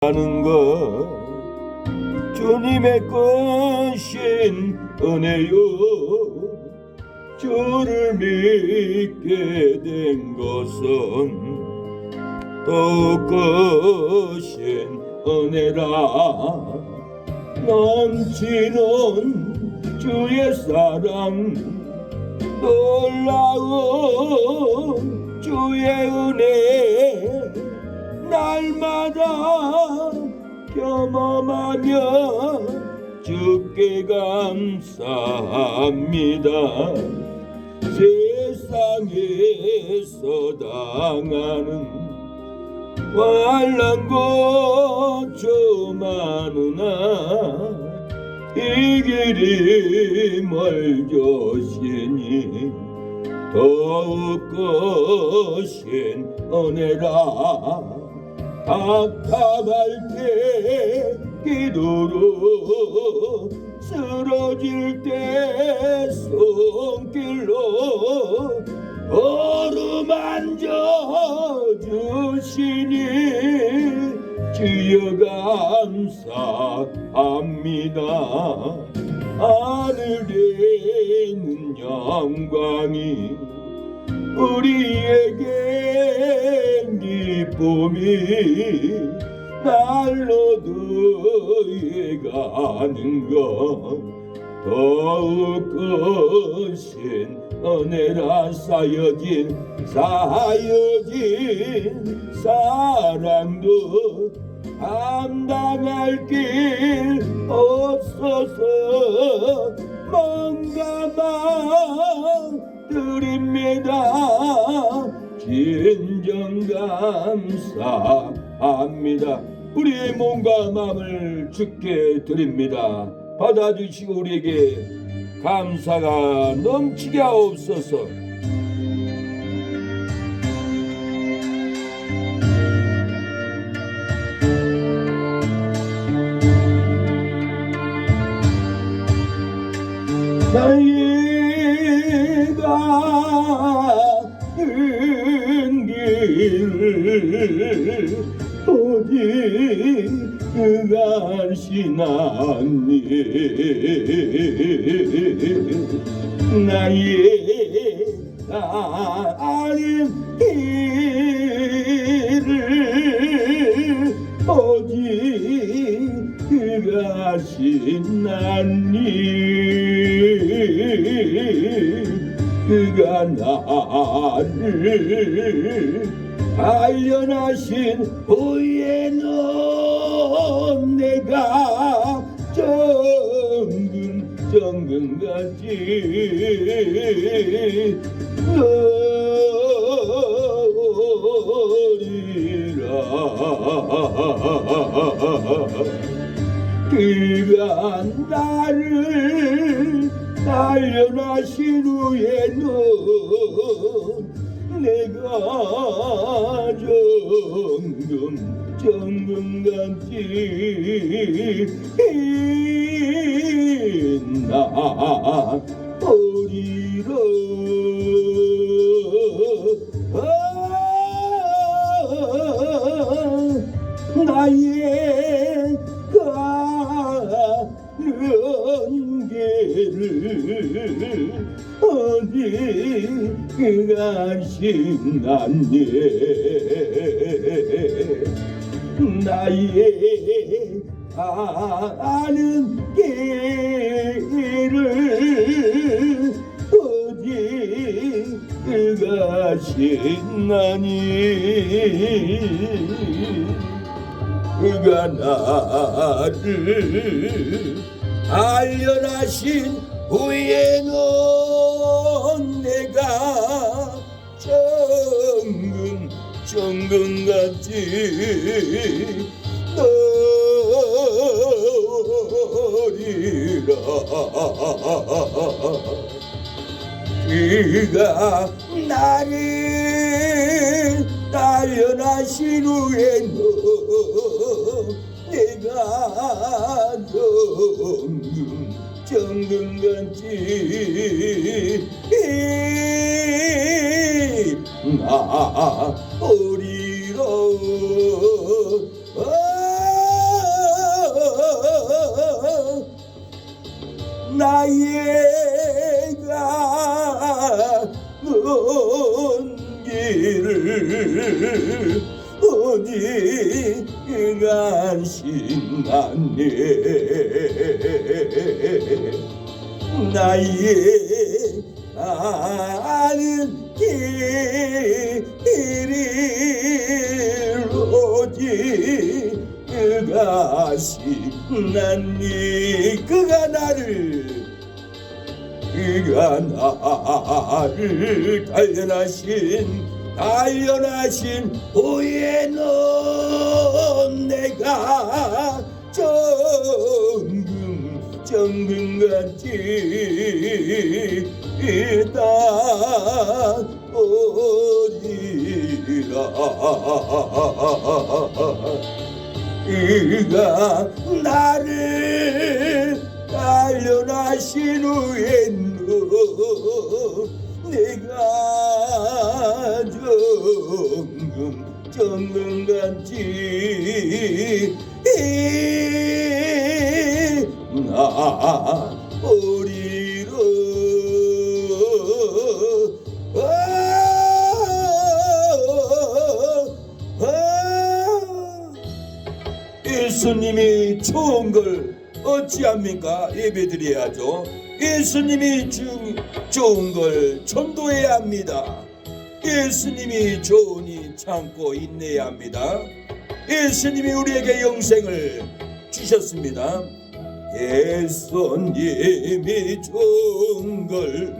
하는 것 주님의 것인 은혜요. 주를 믿게 된 것은 더욱 크신 은혜라. 넘치는 주의 사랑, 놀라운 주의 은혜, 날마다 경험하며 주께 감사합니다. 세상에서 당하는 환난과 저 많으나 이 길이 멀저시니 더욱 크신 은혜라. 답답할 때 기도로, 쓰러질 때 손길로 어루만져 주시니 주여 감사합니다. 하늘에 있는 영광이 우리에게 기쁨이, 날로 더해가는 것 더욱 크신 은혜라. 쌓여진 사랑도 감당할 길 없어서 뭔가 드립니다. 진정 감사합니다. 우리의 몸과 마음을 주께 드립니다. 받아주시고 우리에게 감사가 넘치게 하옵소서. 나이가 은 길 어디 가시나니, 나의 아는 길을 어디 가시나니, 그가 나를 단련하신 후에는 내가 정금같이 너리라. 그가 나를 단련하신 후에는 내가 정금같이 나오리라. 나의 가는 길을 어디 가시나니, 나의 아는 길을 어디 가시나니, 그가 나를 단련하신 후에는 내가 정금같이 너리라. 그가 나를 단련하신 후에는 내가 정금같이 나오리라. 나의 가는 길을 어디 안심하네. 나의 가는 길을 오직 가시나니. 그가 나를 단련하신 후에 넌 내가 정금같이 따오리라. 그가 나를 단련하신 후에는 내가 정금같이 나오리라. 예수님이 좋은 걸 어찌합니까? 예배드려야죠. 예수님이 좋은 걸 전도해야 합니다. 예수님이 좋으니 참고 인내해야 합니다. 예수님이 우리에게 영생을 주셨습니다. 예수님이 좋은 걸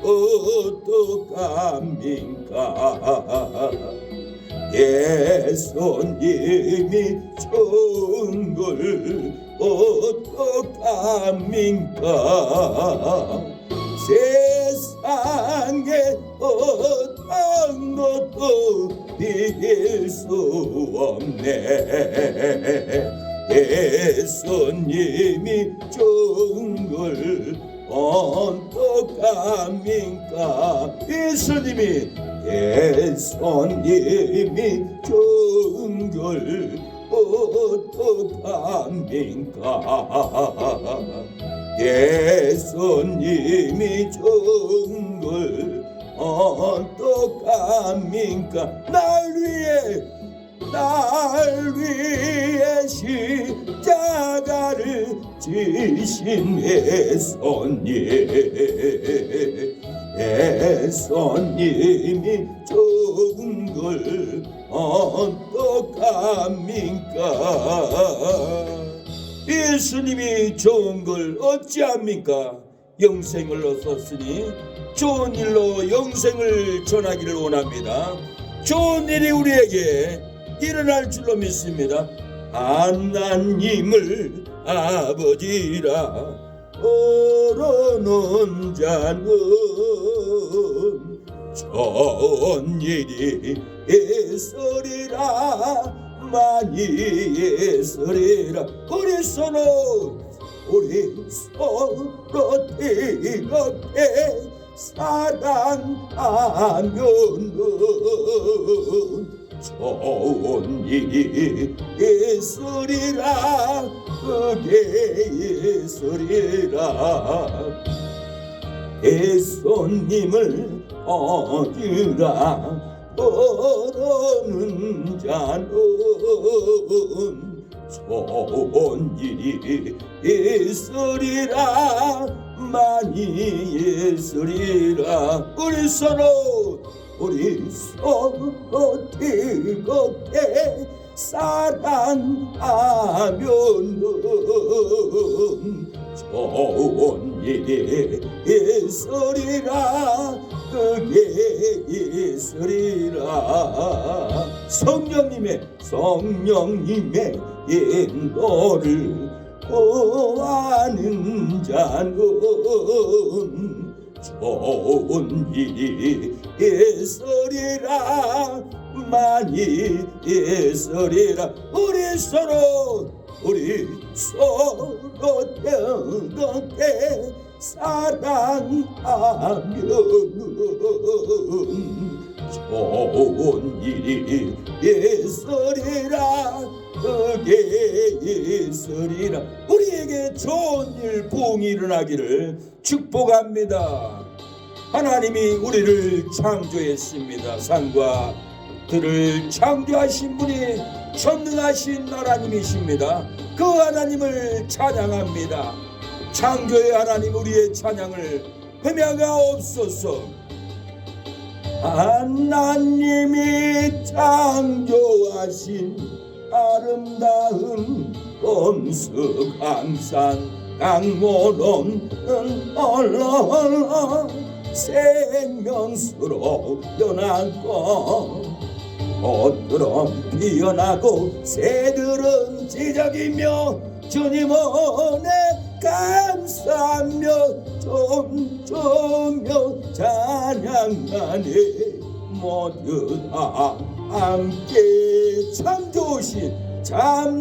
어떡합니까? 예수님이 좋은 걸 어떡합니까? 세상에 어떤 것도 이길 수 없네. 예수님이 좋은 걸 어떡합니까? 예수님이 좋은 걸 어떡합니까? 예수님이 좋은 걸 어떡합니까? 날 위해 십자가를 지신 예수님이 좋은 걸 어떡합니까? 예수님이 좋은 걸 어찌합니까? 영생을 얻었으니 좋은 일로 영생을 전하기를 원합니다. 좋은 일이 우리에게 일어날 줄로 믿습니다. 하나님을 아버지라 부르는 자는 좋은 일이 있으리라. 많이 있으리라. 우리 서로 뜨겁게 사랑하면은 좋은 일이 있으리라. 그게 있으리라. 예수님을 얻으라 부르는 자는 좋은 일이 있으리라. 많이 있으리라. 우리 서로 뜨겁게 사랑하면은 좋은 일이 있으리라. 그게 있으리라. 성령님의 인도를 구하는 자는 좋은 일이 있으리라. 많이 있으리라. 우리 서로 뜨겁게 사랑하면은 좋은 일이 있으리라. 그게 있으리라. 우리 우리에게 좋은 일, 부흥이 일어나기를 축복합니다. 하나님이 우리를 창조했습니다. 산과 들을 창조하신 분이 전능하신 하나님이십니다. 그 하나님을 찬양합니다. 창조의 하나님, 우리의 찬양을 헤매가옵소서. 하나님이 창조하신 아름다운 검숙항산 강물은 얼렁얼렁 생명수로 변하고 꽃들은 피어나고 새들은 지저귀며 주님 은혜 감사하며 춤추며 찬양하네. 모두 다 함께 참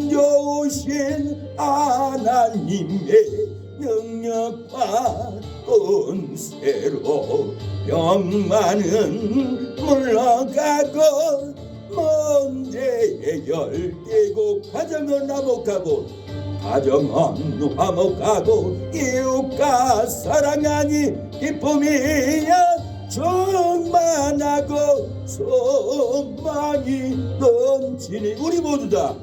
좋으신 하나님의 능력과 은혜로 병만은 물러가고 문제의 열대고 가정은 화목하고 이웃과 사랑하니 기쁨이야 충만하고 소망이 넘치니 우리 모두 다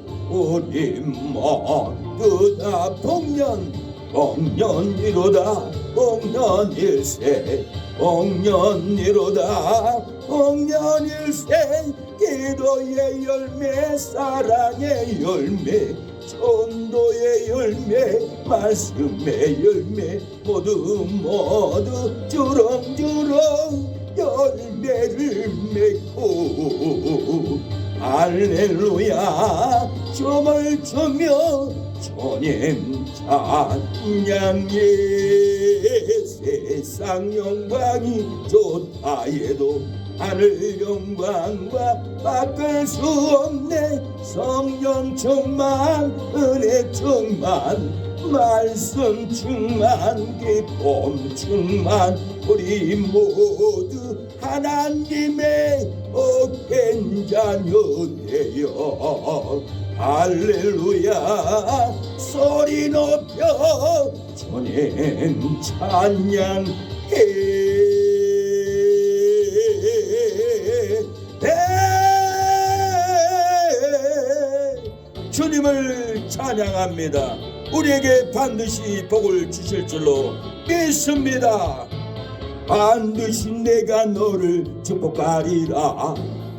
복년이로다 복년일세 기도의 열매 사랑의 열매 전도의 열매 말씀의 열매 모두 주렁주렁 열매를 맺고 할렐루야 춤을 추며 주님 찬양해. 세상 영광이 좋다 해도 하늘 영광과 바꿀 수 없네. 성령 충만 은혜 충만 말씀 충만 기쁨 충만 우리 모두 하나님의 복된 자녀 되어 할렐루야 소리 높여 주님 찬양해. 주님을 찬양합니다. 우리에게 반드시 복을 주실 줄로 믿습니다. 반드시 내가 너를 축복하리라.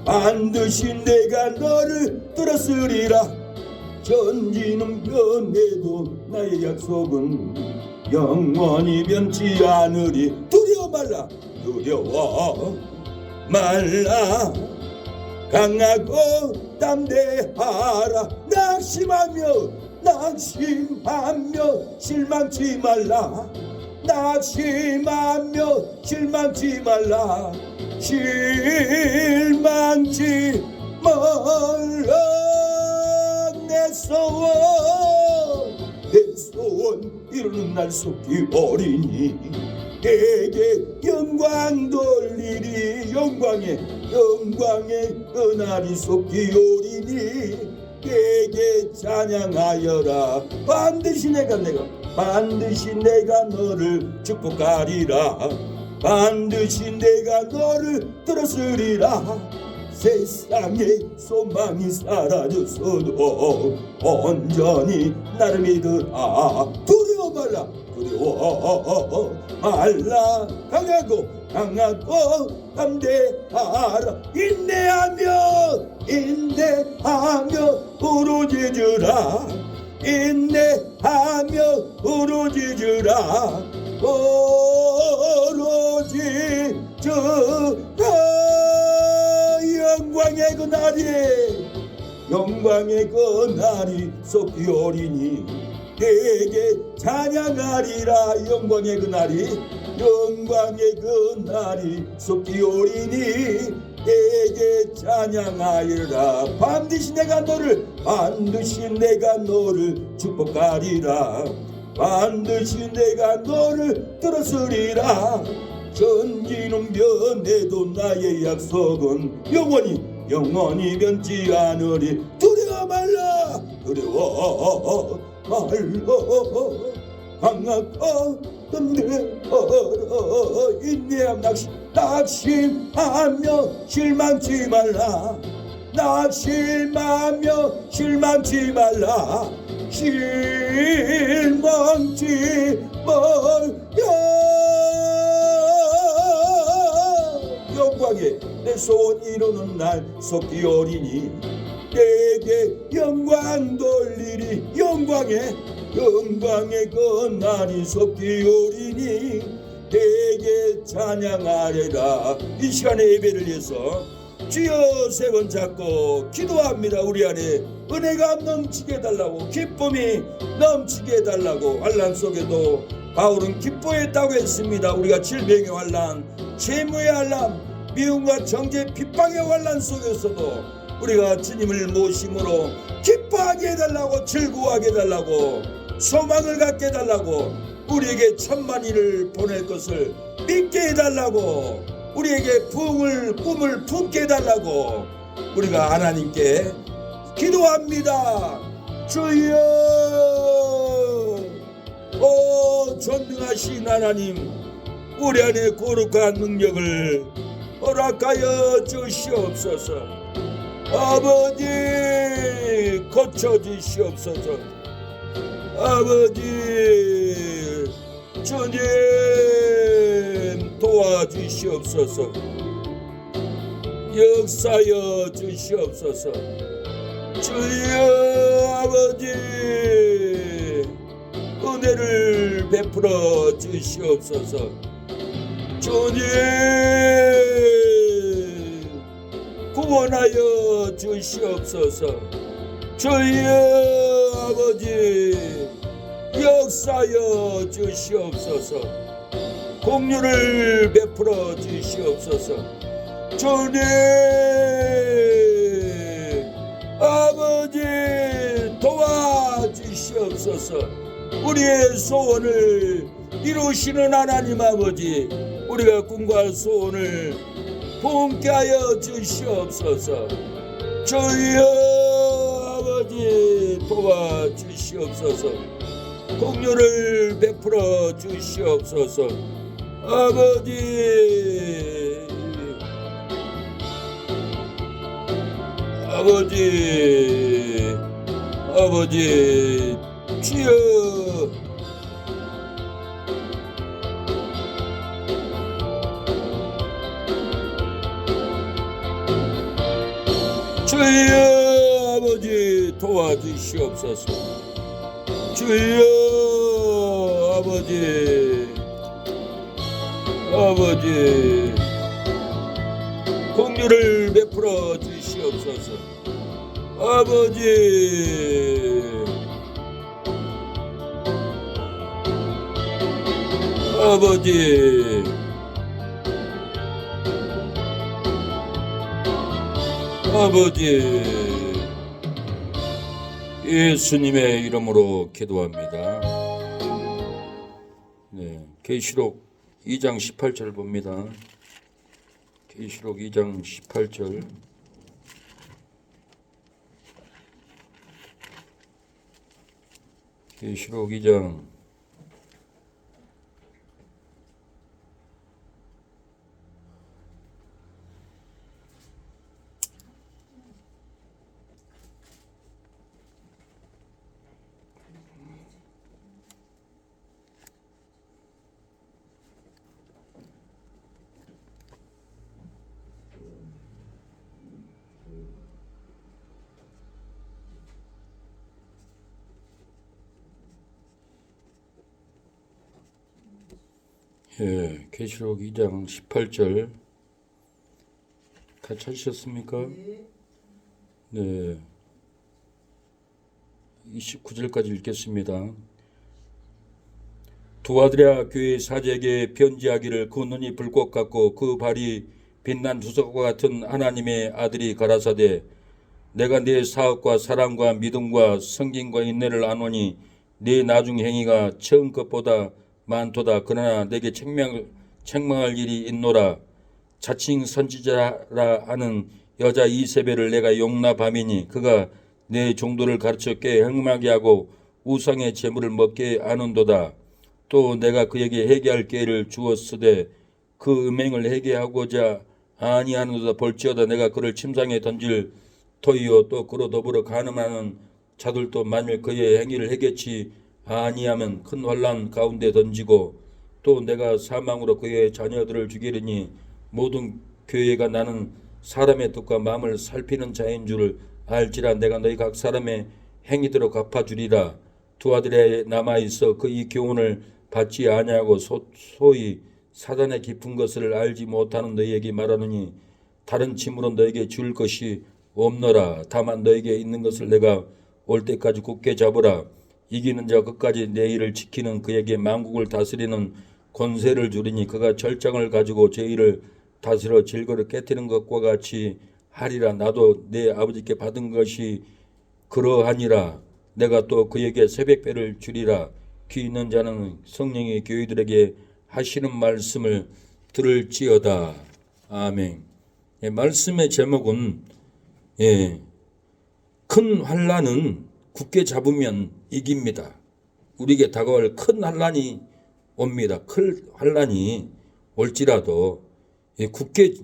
반드시 내가 너를 들었으리라. 전지는 변해도 나의 약속은 영원히 변치 않으리. 두려워 말라 강하고 담대하라. 낙심하며 실망치 말라. 실망치 말라. 내 소원 이루는 날 속히 어리니 내게 영광 돌리리. 영광의 그날이 속히 오리니 내게 찬양하여라. 반드시 내가 너를 축복하리라. 반드시 내가 너를 들었으리라. 세상에 소망이 사라졌어도 온전히 나를 믿으라. 두려워 말라 강하고 담대하라. 인내하며 부르짖으라. 영광의 그날이 속히 오리니 내게 찬양하리라. 영광의 그날이 속히 오리니 내게 찬양하리라. 반드시 내가 너를 축복하리라. 반드시 내가 너를 들었으리라. 전지는 변해도 나의 약속은 영원히 변치 않으리. 두려워 말라 두려워 말라 강악하던데 인내함 낙심하며 실망치 말라 낙심하며 실망치 말라 실망치 말라 영광에 내 소원 이루는 날 속기오리니 내게 영광 돌리리 영광에 그 날이 속기오리니 내게 찬양하리라. 이 시간에 예배를 위해서 주여 세 번 잡고 기도합니다. 우리 안에 은혜가 넘치게 해달라고 기쁨이 넘치게 해달라고. 환난 속에도 바울은 기뻐했다고 했습니다. 우리가 질병의 환난, 재무의 환난, 미움과 정죄 핍박의 환난 속에서도 우리가 주님을 모심으로 기뻐하게 해달라고 즐거워하게 해달라고 소망을 갖게 해달라고 우리에게 천만일을 보낼 것을 믿게 해달라고 우리에게 꿈을 품게 해달라고 우리가 하나님께 기도합니다. 주여 오 전능하신 하나님 우리 안에 거룩한 능력을 허락하여 주시옵소서. 아버지 고쳐주시옵소서. 아버지 주님 도와주시옵소서. 역사여 주시옵소서. 주여 아버지 은혜를 베풀어 주시옵소서. 주님 구원하여 주시옵소서. 주여 아버지 역사여 주시옵소서. 공유를 베풀어 주시옵소서. 주님 아버지 도와주시옵소서. 우리의 소원을 이루시는 하나님 아버지 우리가 꿈과 소원을 품게 하여 주시옵소서. 주여 아버지 도와주시옵소서. 공유를 베풀어 주시옵소서. 아버지 주여 주여 아버지 도와주시옵소서. 주여 아버지 공유를 베풀어 주시옵소서. 아버지 예수님의 이름으로 기도합니다. 네, 계시록 2장 18절 봅니다. 계시록 2장 18절. 계시록 2장 계시록 2장 18절 다 찾으셨습니까? 네. 29절까지 읽겠습니다. 두아드라 교회 사제에게 편지하기를 그 눈이 불꽃 같고 그 발이 빛난 주석과 같은 하나님의 아들이 가라사대 내가 네 사업과 사랑과 믿음과 성김과 인내를 아노니 네 나중 행위가 처음 것보다 많도다. 그러나 내게 책망할 일이 있노라. 자칭 선지자라 하는 여자 이세벨을 내가 용납함이니 그가 내 종도를 가르쳐 깨 행하게 하고 우상의 재물을 먹게 하는도다. 또 내가 그에게 회개할 기회를 주었으되 그 음행을 회개하고자 아니하는도다. 볼지어다 내가 그를 침상에 던질 터이요 또 그로 더불어 간음하는 자들도 만일 그의 행위를 회개치 아니하면 큰 환난 가운데 던지고 또 내가 사망으로 그의 자녀들을 죽이리니 모든 교회가 나는 사람의 뜻과 마음을 살피는 자인 줄을 알지라. 내가 너희 각 사람의 행위대로 갚아주리라. 두 아들이 남아있어 그 이 교훈을 받지 아니하고 소위 사단의 깊은 것을 알지 못하는 너희에게 말하느니 다른 짐으로 너에게 줄 것이 없노라. 다만 너에게 있는 것을 내가 올 때까지 굳게 잡으라. 이기는 자 끝까지 내 일을 지키는 그에게 만국을 다스리는 권세를 주리니 그가 절장을 가지고 제 일을 다스려 질거를 깨뜨리는 것과 같이 하리라. 나도 내 아버지께 받은 것이 그러하니라. 내가 또 그에게 새벽배를 주리라. 귀 있는 자는 성령이 교회들에게 하시는 말씀을 들을지어다. 아멘. 예, 말씀의 제목은 큰 환난은 굳게 잡으면 이깁니다. 우리에게 다가올 큰 환난이 옵니다. 큰 환난이 올지라도 굳게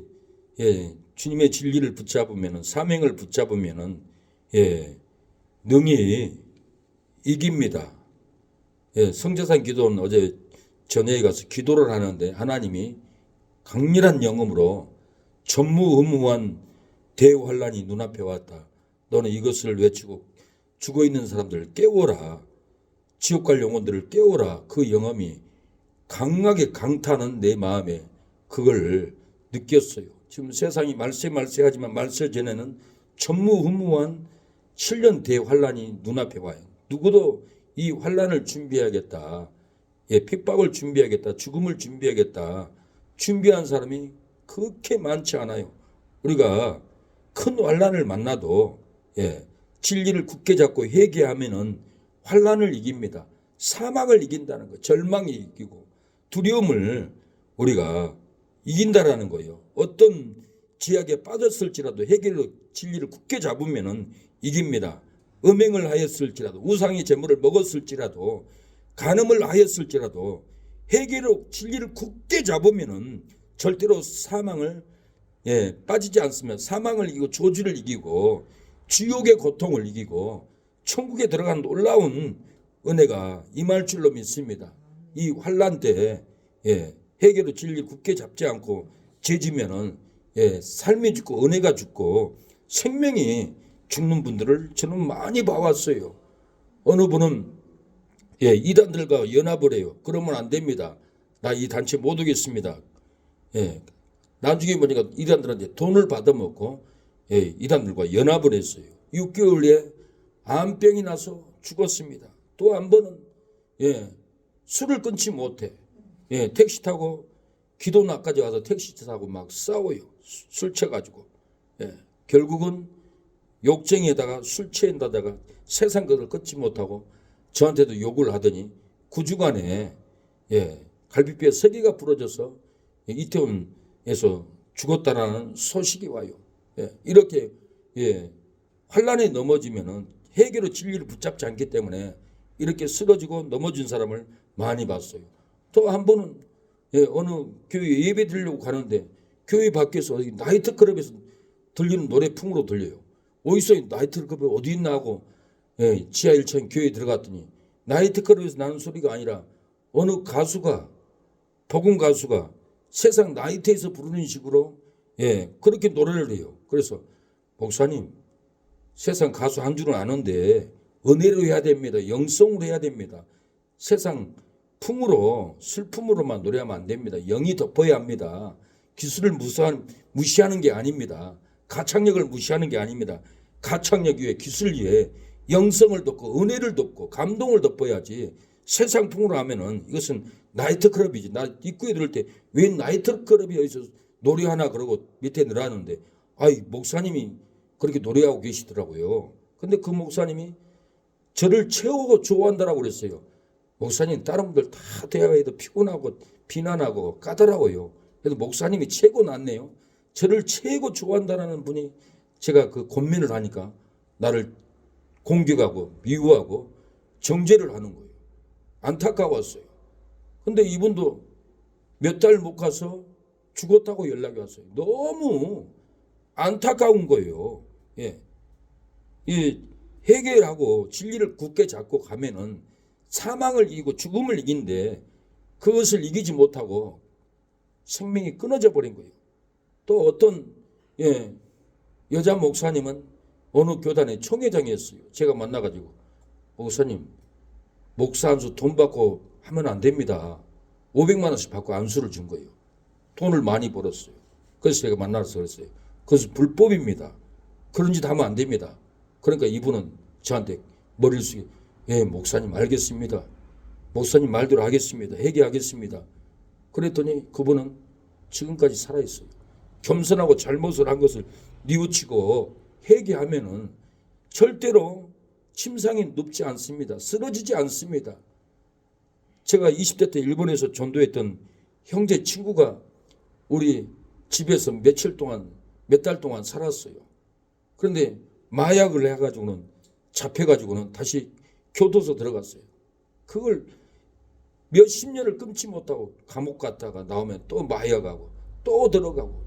주님의 진리를 붙잡으면, 사명을 붙잡으면 능히 이깁니다. 성제산 기도는 어제 전회에 가서 기도를 하는데 하나님이 강렬한 영음으로 전무후무한 대환란이 눈앞에 왔다. 너는 이것을 외치고 죽어있는 사람들을 깨워라. 지옥 갈 영혼들을 깨워라. 그 영음이 강하게 강타는 내 마음에 그걸 느꼈어요. 지금 세상이 말세하지만 말세 전에는 전무후무한 7년 대환란이 눈앞에 와요. 누구도 이 환란을 준비하겠다. 핍박을 준비하겠다. 죽음을 준비하겠다. 준비한 사람이 그렇게 많지 않아요. 우리가 큰 환란을 만나도 진리를 굳게 잡고 회개하면은 환란을 이깁니다. 사망을 이긴다는 거, 절망이 이기고 두려움을 우리가 이긴다라는 거예요. 어떤 지약에 빠졌을지라도 회개로 진리를 굳게 잡으면은 이깁니다. 음행을 하였을지라도 우상의 재물을 먹었을지라도 간음을 하였을지라도 회개로 진리를 굳게 잡으면은 절대로 사망을 빠지지 않습니다. 사망을 이기고 저주를 이기고 지옥의 고통을 이기고 천국에 들어가는 놀라운 은혜가 임할 줄로 믿습니다. 이 환난 때 회개로 진리를 굳게 잡지 않고 죄지면은 삶이 죽고 은혜가 죽고 생명이 죽는 분들을 저는 많이 봐왔어요. 어느 분은 이단들과 연합을 해요. 그러면 안 됩니다. 나 이 단체 못 오겠습니다. 나중에 보니까 이단들한테 돈을 받아먹고 이단들과 연합을 했어요. 6개월 후에 암병이 나서 죽었습니다. 또 한 번은 술을 끊지 못해. 택시 타고 기도나까지 와서 택시 타고 막 싸워요. 술 취해가지고. 결국은 욕쟁이에다가 술 취한다다가 세상 것을 끊지 못하고 저한테도 욕을 하더니 9주간에 갈비뼈 3개가 부러져서 이태원에서 죽었다라는 소식이 와요. 이렇게 환란에 넘어지면은 회개로 진리를 붙잡지 않기 때문에 이렇게 쓰러지고 넘어진 사람을 많이 봤어요. 또 한 번은 어느 교회 예배 드리려고 가는데 교회 밖에서 나이트클럽에서 들리는 노래 풍으로 들려요. 어디서 나이트클럽이 어디 있나 하고 지하 1층 교회에 들어갔더니 나이트클럽에서 나는 소리가 아니라 어느 가수가 복음 가수가 세상 나이트에서 부르는 식으로 그렇게 노래를 해요. 그래서 목사님 세상 가수 한 줄은 아는데 은혜로 해야 됩니다. 영성으로 해야 됩니다. 세상 풍으로 슬픔으로만 노래하면 안 됩니다. 영이 덮어야 합니다. 기술을 무시하는 게 아닙니다. 가창력을 무시하는 게 아닙니다. 가창력 위에 기술 위에 영성을 덮고 은혜를 덮고 감동을 덮어야지 세상 풍으로 하면은 이것은 나이트클럽이지. 나 입구에 들을 때 왜 나이트클럽이 여기서 노래하나 그러고 밑에 늘어나는데 목사님이 그렇게 노래하고 계시더라고요. 근데 그 목사님이 저를 최고 좋아한다라고 그랬어요. 목사님 다른 분들 다 대화해도 피곤하고 비난하고 까다로워요. 그래서 목사님이 최고 낫네요. 저를 최고 좋아한다는 분이 제가 그 권면을 하니까 나를 공격하고 미워하고 정죄를 하는 거예요. 안타까웠어요. 근데 이분도 몇 달 못 가서 죽었다고 연락이 왔어요. 너무 안타까운 거예요. 예. 이 해결하고 진리를 굳게 잡고 가면은 사망을 이기고 죽음을 이긴데 그것을 이기지 못하고 생명이 끊어져 버린 거예요. 또 어떤 여자 목사님은 어느 교단의 총회장이었어요. 제가 만나가지고 목사님 목사 안수 돈 받고 하면 안 됩니다. 500만 원씩 받고 안수를 준 거예요. 돈을 많이 벌었어요. 그래서 제가 만나서 그랬어요. 그것은 불법입니다. 그런 짓 하면 안 됩니다. 그러니까 이분은 저한테 머리를 숙여 목사님 알겠습니다. 목사님 말대로 하겠습니다. 회개하겠습니다. 그랬더니 그분은 지금까지 살아있어요. 겸손하고 잘못을 한 것을 뉘우치고 회개하면은 절대로 침상에 눕지 않습니다. 쓰러지지 않습니다. 제가 20대 때 일본에서 전도했던 형제 친구가 우리 집에서 몇 달 동안 살았어요. 그런데 마약을 해가지고는 잡혀가지고는 다시 교도소 들어갔어요. 그걸 몇십 년을 끊지 못하고 감옥 갔다가 나오면 또 마약하고 또 들어가고.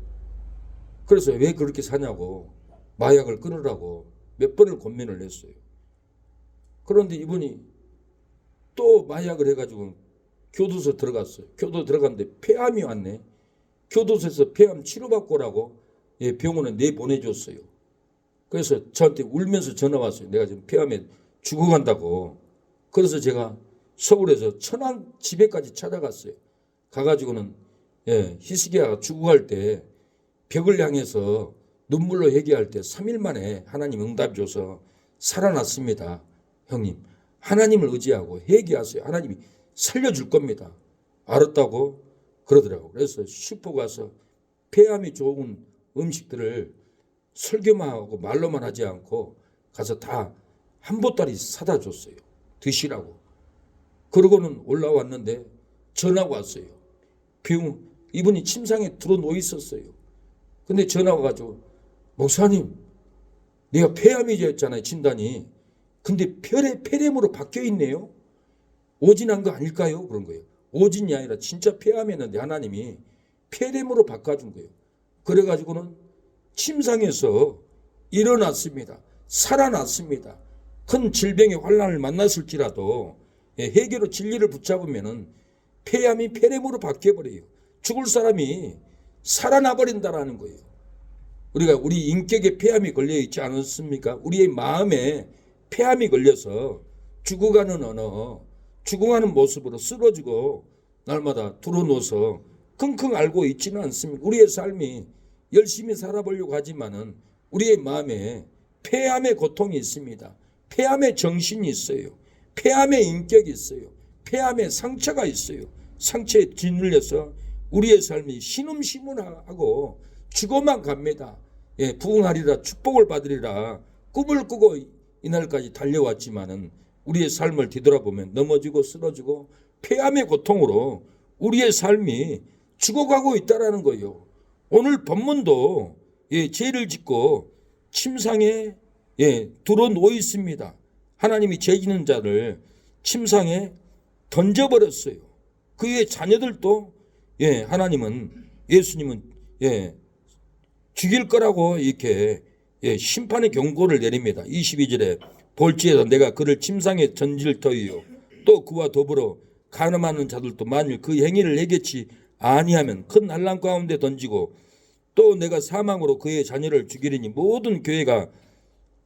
그래서 왜 그렇게 사냐고 마약을 끊으라고 몇 번을 권면을 했어요. 그런데 이분이 또 마약을 해가지고 교도소 들어갔어요. 교도 들어갔는데 폐암이 왔네. 교도소에서 폐암 치료받고 오라고 병원에 내보내줬어요. 그래서 저한테 울면서 전화 왔어요. 내가 지금 폐암에 죽어간다고. 그래서 제가 서울에서 천안 집에까지 찾아갔어요. 가가지고는 히스기야가 죽어갈 때 벽을 향해서 눈물로 회개할 때 3일 만에 하나님 응답 줘서 살아났습니다. 형님 하나님을 의지하고 회개하세요. 하나님이 살려줄 겁니다. 알았다고 그러더라고요. 그래서 슈퍼 가서 폐암이 좋은 음식들을 설교만 하고 말로만 하지 않고 가서 다 한 보따리 사다 줬어요. 드시라고. 그러고는 올라왔는데 전화가 왔어요. 이분이 침상에 들어누워 있었어요. 근데 전화가 와가지고 목사님 내가 폐암이 되었잖아요. 진단이. 근데 폐렴으로 바뀌어 있네요. 오진한 거 아닐까요? 그런 거예요. 오진이 아니라 진짜 폐암이었는데 하나님이 폐렴으로 바꿔준 거예요. 그래가지고는 침상에서 일어났습니다. 살아났습니다. 큰 질병의 환난을 만났을지라도 회개로 진리를 붙잡으면은 폐암이 폐렴으로 바뀌어버려요. 죽을 사람이 살아나 버린다라는 거예요. 우리가 우리 인격에 폐암이 걸려 있지 않았습니까? 우리의 마음에 폐암이 걸려서 죽어가는 언어, 죽어가는 모습으로 쓰러지고 날마다 들어누워서 끙끙 앓고 있지는 않습니다. 우리의 삶이 열심히 살아보려고 하지만은 우리의 마음에 폐암의 고통이 있습니다. 폐암의 정신이 있어요. 폐암의 인격이 있어요. 폐암의 상처가 있어요. 상처에 짓눌려서 우리의 삶이 신음시문하고 죽어만 갑니다. 부흥하리라 축복을 받으리라 꿈을 꾸고 이날까지 달려왔지만은 우리의 삶을 뒤돌아보면 넘어지고 쓰러지고 폐암의 고통으로 우리의 삶이 죽어가고 있다라는 거예요. 오늘 본문도 죄를 짓고 침상에 들어누워 있습니다. 하나님이 죄 짓는 자를 침상에 던져버렸어요. 그의 자녀들도 예수님은 죽일 거라고 이렇게 심판의 경고를 내립니다. 22절에 볼지에도 내가 그를 침상에 던질 터이요 또 그와 더불어 간음하는 자들도 만일 그 행위를 해결치 아니하면 큰 한란 가운데 던지고 또 내가 사망으로 그의 자녀를 죽이리니 모든 교회가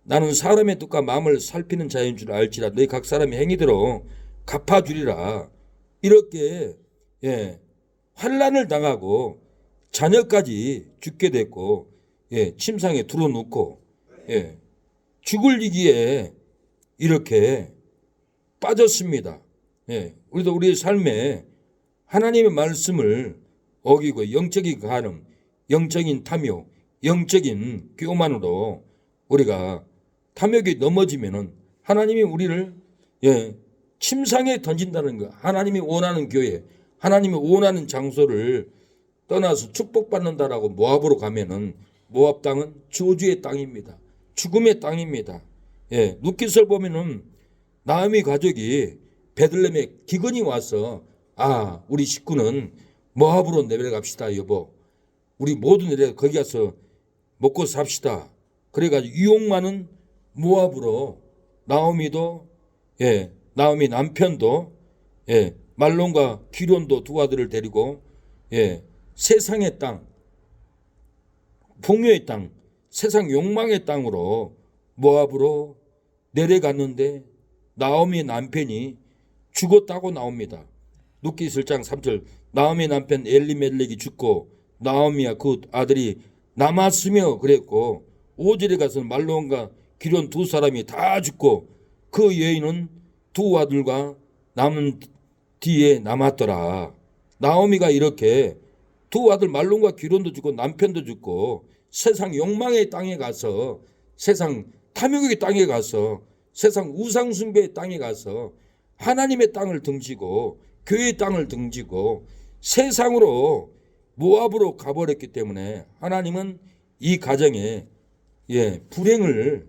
나는 사람의 뜻과 마음을 살피는 자인 줄 알지라 너희 각 사람의 행위대로 갚아주리라. 이렇게 환난을 당하고 자녀까지 죽게 됐고 침상에 들어놓고 죽을 위기에 이렇게 빠졌습니다. 우리도 우리의 삶에 하나님의 말씀을 어기고 영적인 간음, 영적인 탐욕, 영적인 교만으로 우리가 탐욕이 넘어지면은 하나님이 우리를 침상에 던진다는 거. 하나님이 원하는 교회, 하나님이 원하는 장소를 떠나서 축복받는다라고 모압으로 가면은 모압 땅은 저주의 땅입니다. 죽음의 땅입니다. 예, 룻기서를 보면은 나오미 가족이 베들레헴에 기근이 와서 우리 식구는 모압으로 내려갑시다 여보. 우리 모두 내려 거기 가서 먹고 삽시다. 그래가지고 유혹 많은 모압으로 나오미도 나오미 남편도 말론과 기론도 두 아들을 데리고 세상의 땅, 풍요의 땅, 세상 욕망의 땅으로 모압으로 내려갔는데 나오미 남편이 죽었다고 나옵니다. 룻기 1장 3절 나오미 남편 엘리멜렉이 죽고 나오미와 그 아들이 남았으며 그랬고 5절에 가서 말론과 기론 두 사람이 다 죽고 그 여인은 두 아들과 남은 뒤에 남았더라. 나오미가 이렇게 두 아들 말론과 기론도 죽고 남편도 죽고 세상 욕망의 땅에 가서 세상 탐욕의 땅에 가서 세상 우상숭배의 땅에 가서 하나님의 땅을 등지고 교회의 땅을 등지고 세상으로 모압으로 가버렸기 때문에 하나님은 이 가정에 불행을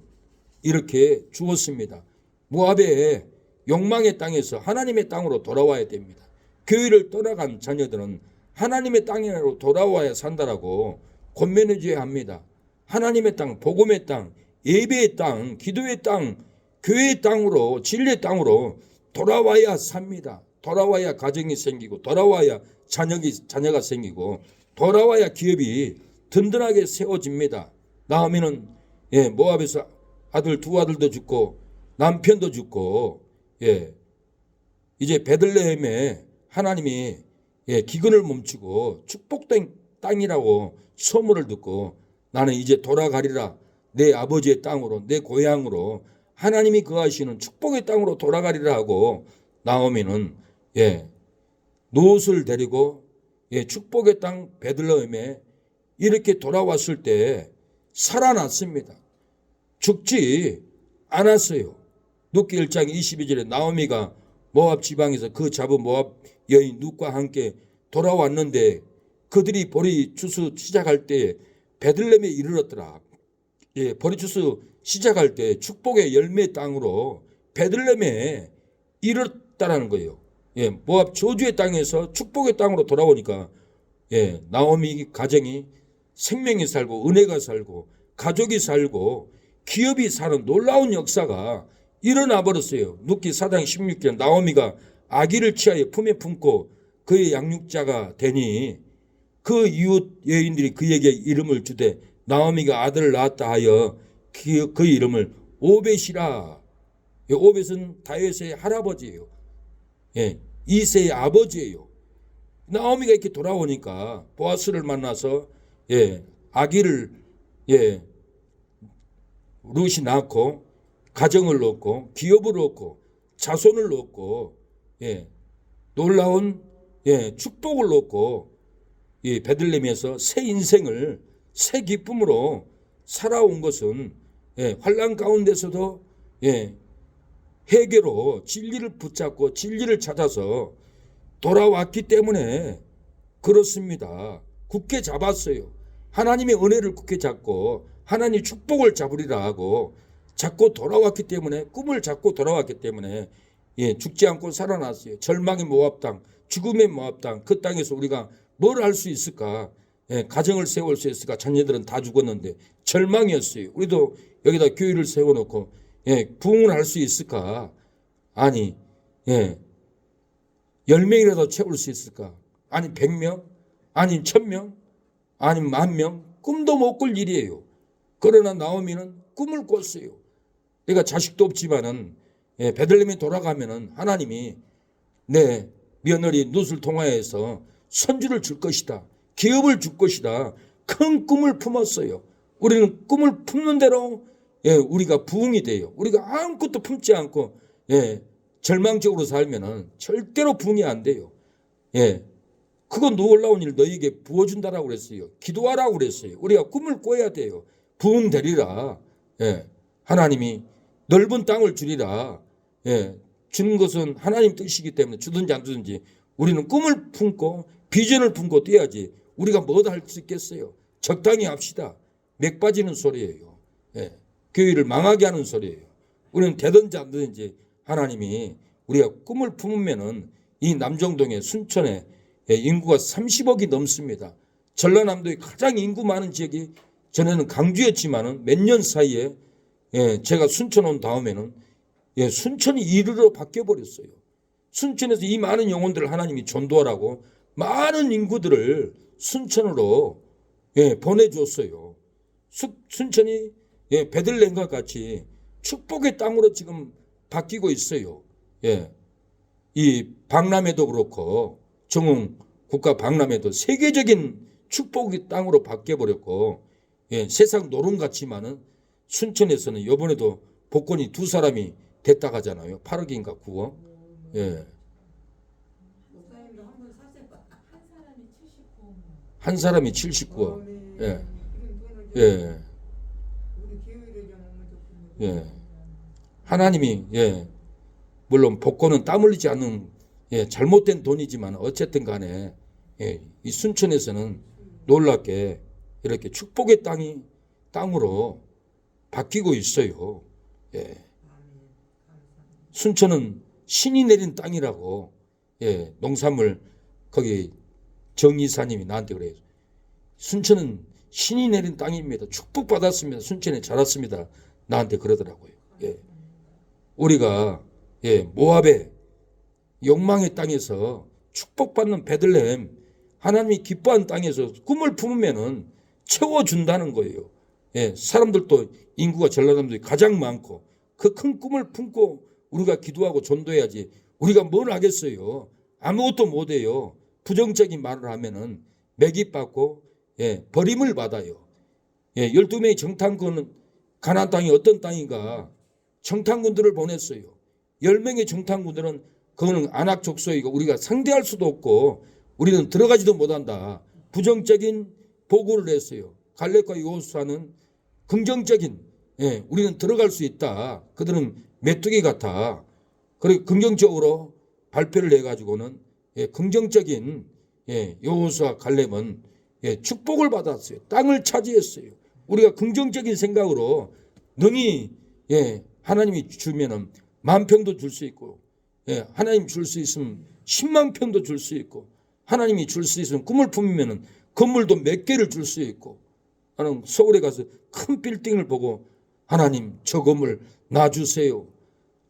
이렇게 주었습니다. 모압의 욕망의 땅에서 하나님의 땅으로 돌아와야 됩니다. 교회를 떠나간 자녀들은 하나님의 땅으로 돌아와야 산다라고 권면해줘야 합니다. 하나님의 땅, 복음의 땅, 예배의 땅, 기도의 땅, 교회의 땅으로 진리의 땅으로 돌아와야 삽니다. 돌아와야 가정이 생기고 돌아와야 자녀가 생기고 돌아와야 기업이 든든하게 세워집니다. 나오미는 모압에서 두 아들도 죽고 남편도 죽고 이제 베들레헴에 하나님이 기근을 멈추고 축복된 땅이라고 소문을 듣고 나는 이제 돌아가리라. 내 아버지의 땅으로 내 고향으로 하나님이 거하시는 축복의 땅으로 돌아가리라 하고 나오미는 롯을 데리고 축복의 땅 베들레헴에 이렇게 돌아왔을 때 살아났습니다. 죽지 않았어요. 룻기 1장 22절에 나오미가 모압 지방에서 그 잡은 모압 여인 룻과 함께 돌아왔는데 그들이 보리 추수 시작할 때 베들레헴에 이르렀더라. 보리 추수 시작할 때 축복의 열매 땅으로 베들레헴에 이르렀다라는 거예요. 모압 저주의 땅에서 축복의 땅으로 돌아오니까 나오미 가정이 생명이 살고 은혜가 살고 가족이 살고 기업이 사는 놀라운 역사가 일어나 버렸어요. 룻기 4장 16절 나오미가 아기를 취하여 품에 품고 그의 양육자가 되니 그 이웃 여인들이 그에게 이름을 주되 나오미가 아들을 낳았다 하여 그 이름을 오벳이라. 오벳은 다윗의 할아버지예요. 이새의 아버지예요. 나오미가 이렇게 돌아오니까 보아스를 만나서 아기를 룻이 낳고 가정을 얻고 기업을 얻고 자손을 얻고 놀라운 축복을 얻고 베들레헴에서 새 인생을 새 기쁨으로 살아온 것은 환난 가운데서도 회개로 진리를 붙잡고 진리를 찾아서 돌아왔기 때문에 그렇습니다. 굳게 잡았어요. 하나님의 은혜를 굳게 잡고 하나님 축복을 잡으리라 하고 잡고 돌아왔기 때문에 꿈을 잡고 돌아왔기 때문에 죽지 않고 살아났어요. 절망의 모압 땅, 죽음의 모압 땅, 그 땅에서 우리가 뭘 할 수 있을까? 가정을 세울 수 있을까? 자녀들은 다 죽었는데 절망이었어요. 우리도 여기다 교회를 세워놓고 부흥을 할 수 있을까? 아니 10명이라도 채울 수 있을까? 아니 100명? 아니 1000명? 아니 10,000명? 꿈도 못 꿀 일이에요. 그러나 나오미는 꿈을 꿨어요. 그러니까 자식도 없지만은 베들레헴에 돌아가면은 하나님이 내 며느리 룻을 통하여서 선주를 줄 것이다. 기업을 줄 것이다. 큰 꿈을 품었어요. 우리는 꿈을 품는 대로 우리가 부흥이 돼요. 우리가 아무것도 품지 않고 절망적으로 살면은 절대로 부흥이 안 돼요. 그건 놀라운 일 너희에게 부어준다라고 그랬어요. 기도하라고 그랬어요. 우리가 꿈을 꿔야 돼요. 부흥 되리라. 하나님이 넓은 땅을 주리라. 주는 것은 하나님 뜻이기 때문에 주든지 안 주든지 우리는 꿈을 품고 비전을 품고 뛰어야지. 우리가 뭐도 할 수 있겠어요. 적당히 합시다. 맥 빠지는 소리예요. 교회를 망하게 하는 소리예요. 우리는 되든지 안 되든지 하나님이 우리가 꿈을 품으면은 이 남정동에 순천에 인구가 30억이 넘습니다. 전라남도의 가장 인구 많은 지역이 전에는 강주였지만은 몇 년 사이에 제가 순천 온 다음에는 순천이 이르러 바뀌어 버렸어요. 순천에서 이 많은 영혼들을 하나님이 전도하라고 많은 인구들을 순천으로 보내줬어요. 순천이 베들레헴과 같이 축복의 땅으로 지금 바뀌고 있어요. 이 박람회도 그렇고 정웅 국가 박람회도 세계적인 축복의 땅으로 바뀌어 버렸고 세상 노름 같지만은 순천에서는 이번에도 복권이 2사람이 됐다 하잖아요. 8억인가 9억. 목사님도 한번 사세요. 한 사람이 79억. 네. 예. 우리 교회를 좀 오면 좋겠네요. 하나님이 물론 복권은 땀 흘리지 않는 잘못된 돈이지만 어쨌든 간에 이 순천에서는 놀랍게 이렇게 축복의 땅으로 바뀌고 있어요. 순천은 신이 내린 땅이라고 농산물 거기 정이사님이 나한테 그래요. 순천은 신이 내린 땅입니다. 축복받았습니다. 순천에 자랐습니다. 나한테 그러더라고요. 우리가 모압의 욕망의 땅에서 축복받는 베들레헴 하나님이 기뻐하는 땅에서 꿈을 품으면은 채워준다는 거예요. 사람들도 인구가 전라남도에 가장 많고 그 큰 꿈을 품고 우리가 기도하고 전도해야지 우리가 뭘 하겠어요. 아무것도 못해요. 부정적인 말을 하면은 매김받고 버림을 받아요. 12명의 정탐꾼은 가나안 땅이 어떤 땅인가 정탐꾼들을 보냈어요. 10명의 정탐꾼들은 그거는 안악 족속이고 우리가 상대할 수도 없고 우리는 들어가지도 못한다. 부정적인 보고를 했어요. 갈렙과 여호수아는 긍정적인 우리는 들어갈 수 있다. 그들은 메뚜기 같아. 그리고 긍정적으로 발표를 해가지고는 긍정적인 여호수아 갈렙은 축복을 받았어요. 땅을 차지했어요. 우리가 긍정적인 생각으로 능히 하나님이 주면은 10,000평도 줄 수 있고 하나님 줄 수 있으면 10만 평도 줄 수 있고 하나님이 줄 수 있으면 꿈을 품으면은 건물도 몇 개를 줄 수 있고 나는 서울에 가서 큰 빌딩을 보고 하나님 저 건물 놔주세요.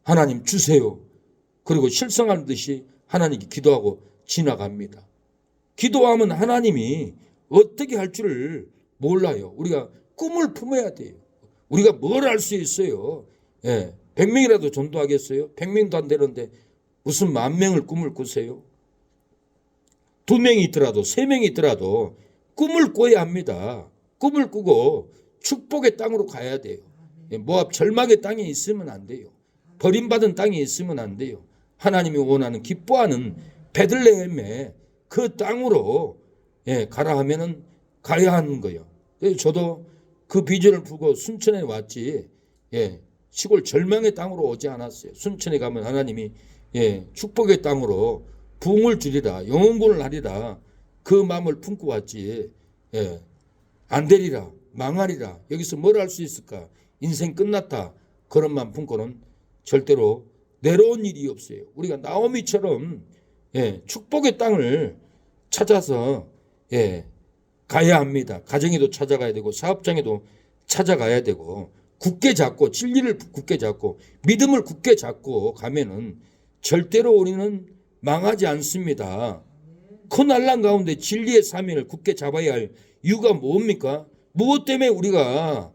하나님 주세요. 그리고 실성하는 듯이 하나님께 기도하고 지나갑니다. 기도하면 하나님이 어떻게 할 줄을 몰라요. 우리가 꿈을 품어야 돼요. 우리가 뭘 할 수 있어요. 100명이라도 전도하겠어요? 100명도 안 되는데 무슨 10,000명을 꿈을 꾸세요? 2명이 있더라도 3명이 있더라도 꿈을 꿔야 합니다. 꿈을 꾸고 축복의 땅으로 가야 돼요. 모압 절망의 땅에 있으면 안 돼요. 버림받은 땅에 있으면 안 돼요. 하나님이 원하는 기뻐하는 베들레헴의 그 땅으로 가라 하면은 가야 하는 거예요. 그래서 저도 그 비전을 보고 순천에 왔지 시골 절망의 땅으로 오지 않았어요. 순천에 가면 하나님이 축복의 땅으로 부흥을 주리라 영원군을 하리라 그 마음을 품고 왔지 안 되리라 망하리라 여기서 뭘 할 수 있을까 인생 끝났다 그런 마음 품고는 절대로 내려온 일이 없어요. 우리가 나오미처럼 축복의 땅을 찾아서 가야 합니다. 가정에도 찾아가야 되고 사업장에도 찾아가야 되고 굳게 잡고 진리를 굳게 잡고 믿음을 굳게 잡고 가면은 절대로 우리는 망하지 않습니다. 큰 난란 가운데 진리의 사명을 굳게 잡아야 할 이유가 뭡니까? 무엇 때문에 우리가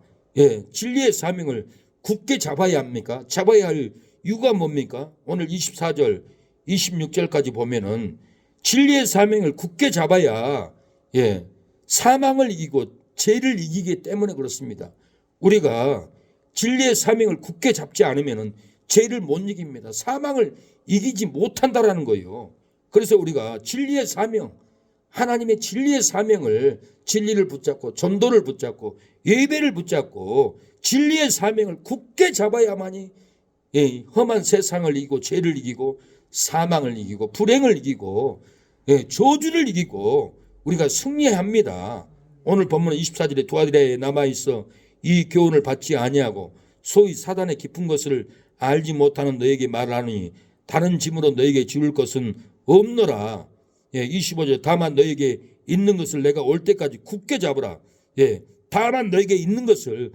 진리의 사명을 굳게 잡아야 합니까? 잡아야 할 이유가 뭡니까? 오늘 24절 26절까지 보면은 진리의 사명을 굳게 잡아야 사망을 이기고 죄를 이기기 때문에 그렇습니다. 우리가 진리의 사명을 굳게 잡지 않으면은 죄를 못 이깁니다. 사망을 이기지 못한다라는 거예요. 그래서 우리가 진리의 사명, 하나님의 진리의 사명을 진리를 붙잡고 전도를 붙잡고 예배를 붙잡고 진리의 사명을 굳게 잡아야만이 험한 세상을 이기고 죄를 이기고 사망을 이기고 불행을 이기고 저주를 이기고 우리가 승리합니다. 오늘 본문 24절에 두 아들의 남아있어 이 교훈을 받지 아니하고 소위 사단의 깊은 것을 알지 못하는 너에게 말하니 다른 짐으로 너에게 지울 것은 없노라. 25절 다만 너에게 있는 것을 내가 올 때까지 굳게 잡으라. 다만 너에게 있는 것을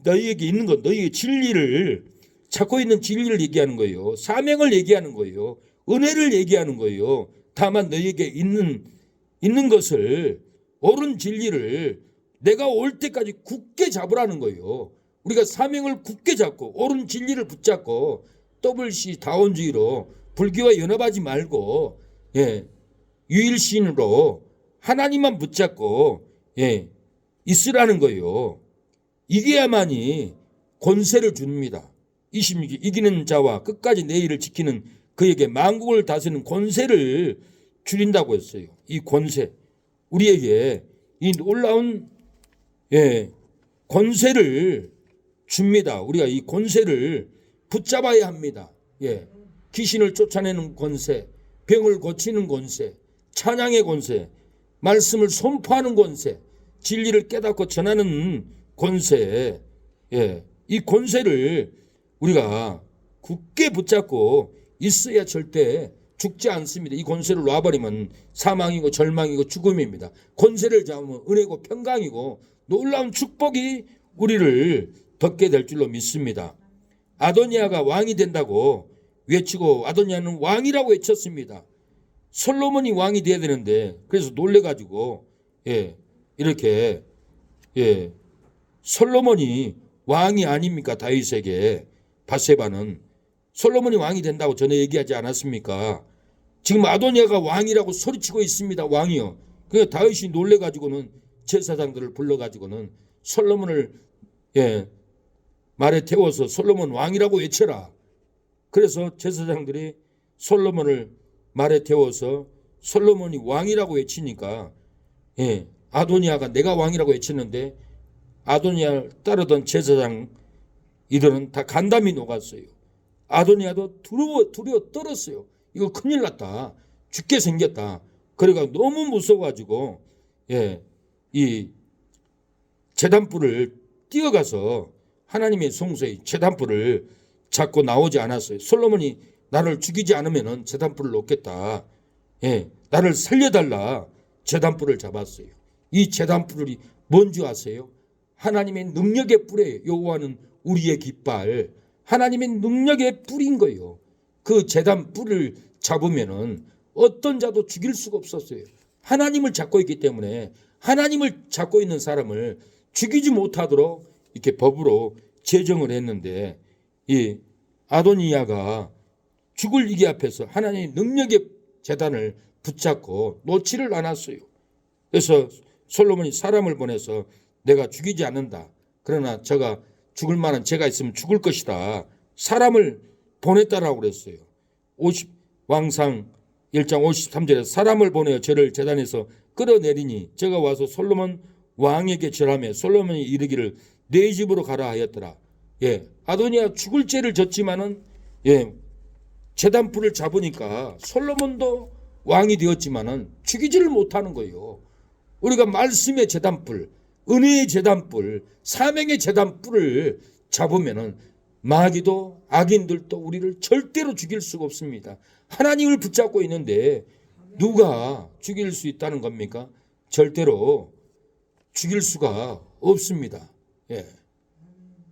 너희에게 있는 것, 너희의 진리를 찾고 있는 진리를 얘기하는 거예요. 사명을 얘기하는 거예요. 은혜를 얘기하는 거예요. 다만 너희에게 있는 것을 옳은 진리를 내가 올 때까지 굳게 잡으라는 거예요. 우리가 사명을 굳게 잡고 옳은 진리를 붙잡고 WC 다원주의로 불교와 연합하지 말고 유일신으로 하나님만 붙잡고 있으라는 거예요. 이게야만이 권세를 줍니다. 26절 이기는 자와 끝까지 내 일을 지키는 그에게 만국을 다스리는 권세를 줄인다고 했어요. 이 권세 우리에게 이 놀라운 권세를 줍니다. 우리가 이 권세를 붙잡아야 합니다. 귀신을 쫓아내는 권세, 병을 고치는 권세, 찬양의 권세, 말씀을 선포하는 권세, 진리를 깨닫고 전하는 권세, 이 권세를 우리가 굳게 붙잡고 있어야 절대 죽지 않습니다. 이 권세를 놔버리면 사망이고 절망이고 죽음입니다. 권세를 잡으면 은혜고 평강이고 놀라운 축복이 우리를 덮게 될 줄로 믿습니다. 아도니아가 왕이 된다고 외치고 아도니아는 왕이라고 외쳤습니다. 솔로몬이 왕이 돼야 되는데 그래서 놀래가지고 이렇게 솔로몬이 왕이 아닙니까? 다윗에게 밧세바는 솔로몬이 왕이 된다고 전에 얘기하지 않았습니까? 지금 아도니아가 왕이라고 소리치고 있습니다. 왕이요. 그러니까 다윗이 놀래가지고는 제사장들을 불러가지고는 솔로몬을 말에 태워서 솔로몬 왕이라고 외쳐라. 그래서 제사장들이 솔로몬을 말에 태워서 솔로몬이 왕이라고 외치니까 아도니아가 내가 왕이라고 외쳤는데 아도니아를 따르던 제사장 이들은 다 간담이 녹았어요. 아도니아도 두려워 떨었어요. 이거 큰일 났다. 죽게 생겼다. 그래가 너무 무서워가지고 이 제단불을 뛰어가서 하나님의 성소에 제단불을 잡고 나오지 않았어요. 솔로몬이 나를 죽이지 않으면 제단불을 놓겠다. 나를 살려달라. 제단불을 잡았어요. 이 제단불이 뭔지 아세요? 하나님의 능력의 뿔이에요. 여호와는 우리의 깃발. 하나님의 능력의 뿔인 거예요. 그 제단뿔을 잡으면은 어떤 자도 죽일 수가 없었어요. 하나님을 잡고 있기 때문에 하나님을 잡고 있는 사람을 죽이지 못하도록 이렇게 법으로 제정을 했는데 이 아도니아가 죽을 위기 앞에서 하나님의 능력의 제단을 붙잡고 놓지를 않았어요. 그래서 솔로몬이 사람을 보내서 내가 죽이지 않는다. 그러나 저가 죽을 만한 죄가 있으면 죽을 것이다. 사람을 보냈다라고 그랬어요. 왕상 1장 53절에 사람을 보내어 저를 제단에서 끌어내리니 저가 와서 솔로몬 왕에게 절하며 솔로몬이 이르기를 내 집으로 가라 하였더라. 아도니아 죽을 죄를 졌지만은 제단불을 잡으니까 솔로몬도 왕이 되었지만은 죽이지를 못하는 거예요. 우리가 말씀의 제단불, 은혜의 제단불, 사명의 제단불을 잡으면은 마귀도 악인들도 우리를 절대로 죽일 수가 없습니다. 하나님을 붙잡고 있는데 누가 죽일 수 있다는 겁니까? 절대로 죽일 수가 없습니다.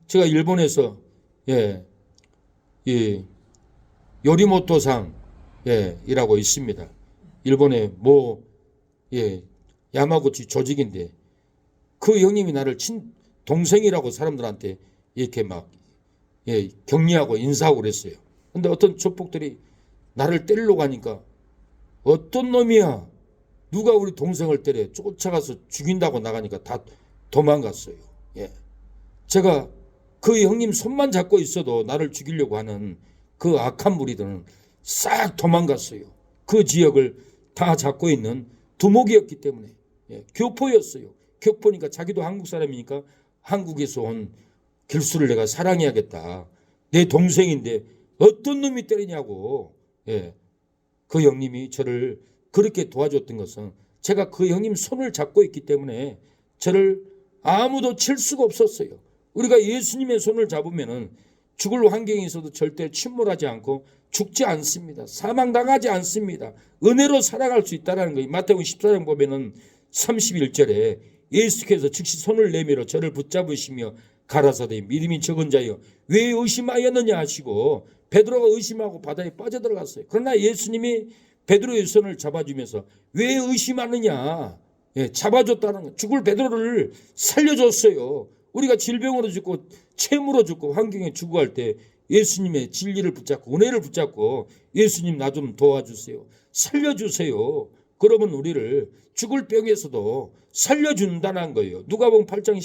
제가 일본에서 이 요리모토상 이라고 있습니다. 일본의 야마구치 조직인데 그 형님이 나를 동생이라고 사람들한테 이렇게 막 격려하고 인사하고 그랬어요. 근데 어떤 조폭들이 나를 때리려고 하니까 어떤 놈이야 누가 우리 동생을 때려 쫓아가서 죽인다고 나가니까 다 도망갔어요. 제가 그 형님 손만 잡고 있어도 나를 죽이려고 하는 그 악한 무리들은 싹 도망갔어요. 그 지역을 다 잡고 있는 두목이었기 때문에 교포였어요. 교포니까 자기도 한국 사람이니까 한국에서 온 길수를 내가 사랑해야겠다. 내 동생인데 어떤 놈이 때리냐고. 그 형님이 저를 그렇게 도와줬던 것은 제가 그 형님 손을 잡고 있기 때문에 저를 아무도 칠 수가 없었어요. 우리가 예수님의 손을 잡으면은 죽을 환경에 있어도 절대 침몰하지 않고 죽지 않습니다. 사망당하지 않습니다. 은혜로 살아갈 수 있다는 거예요. 마태복음 14장 보면은 31절에 예수께서 즉시 손을 내밀어 저를 붙잡으시며 가라사대 믿음이 적은 자여 왜 의심하였느냐 하시고 베드로가 의심하고 바다에 빠져들어갔어요. 그러나 예수님이 베드로의 손을 잡아주면서 왜 의심하느냐, 잡아줬다는 거. 죽을 베드로를 살려줬어요. 우리가 질병으로 죽고 채무로 죽고 환경에 죽고 할 때 예수님의 진리를 붙잡고 은혜를 붙잡고 예수님 나 좀 도와주세요, 살려주세요. 그러면 우리를 죽을 병에서도 살려준다는 거예요. 누가복음 8장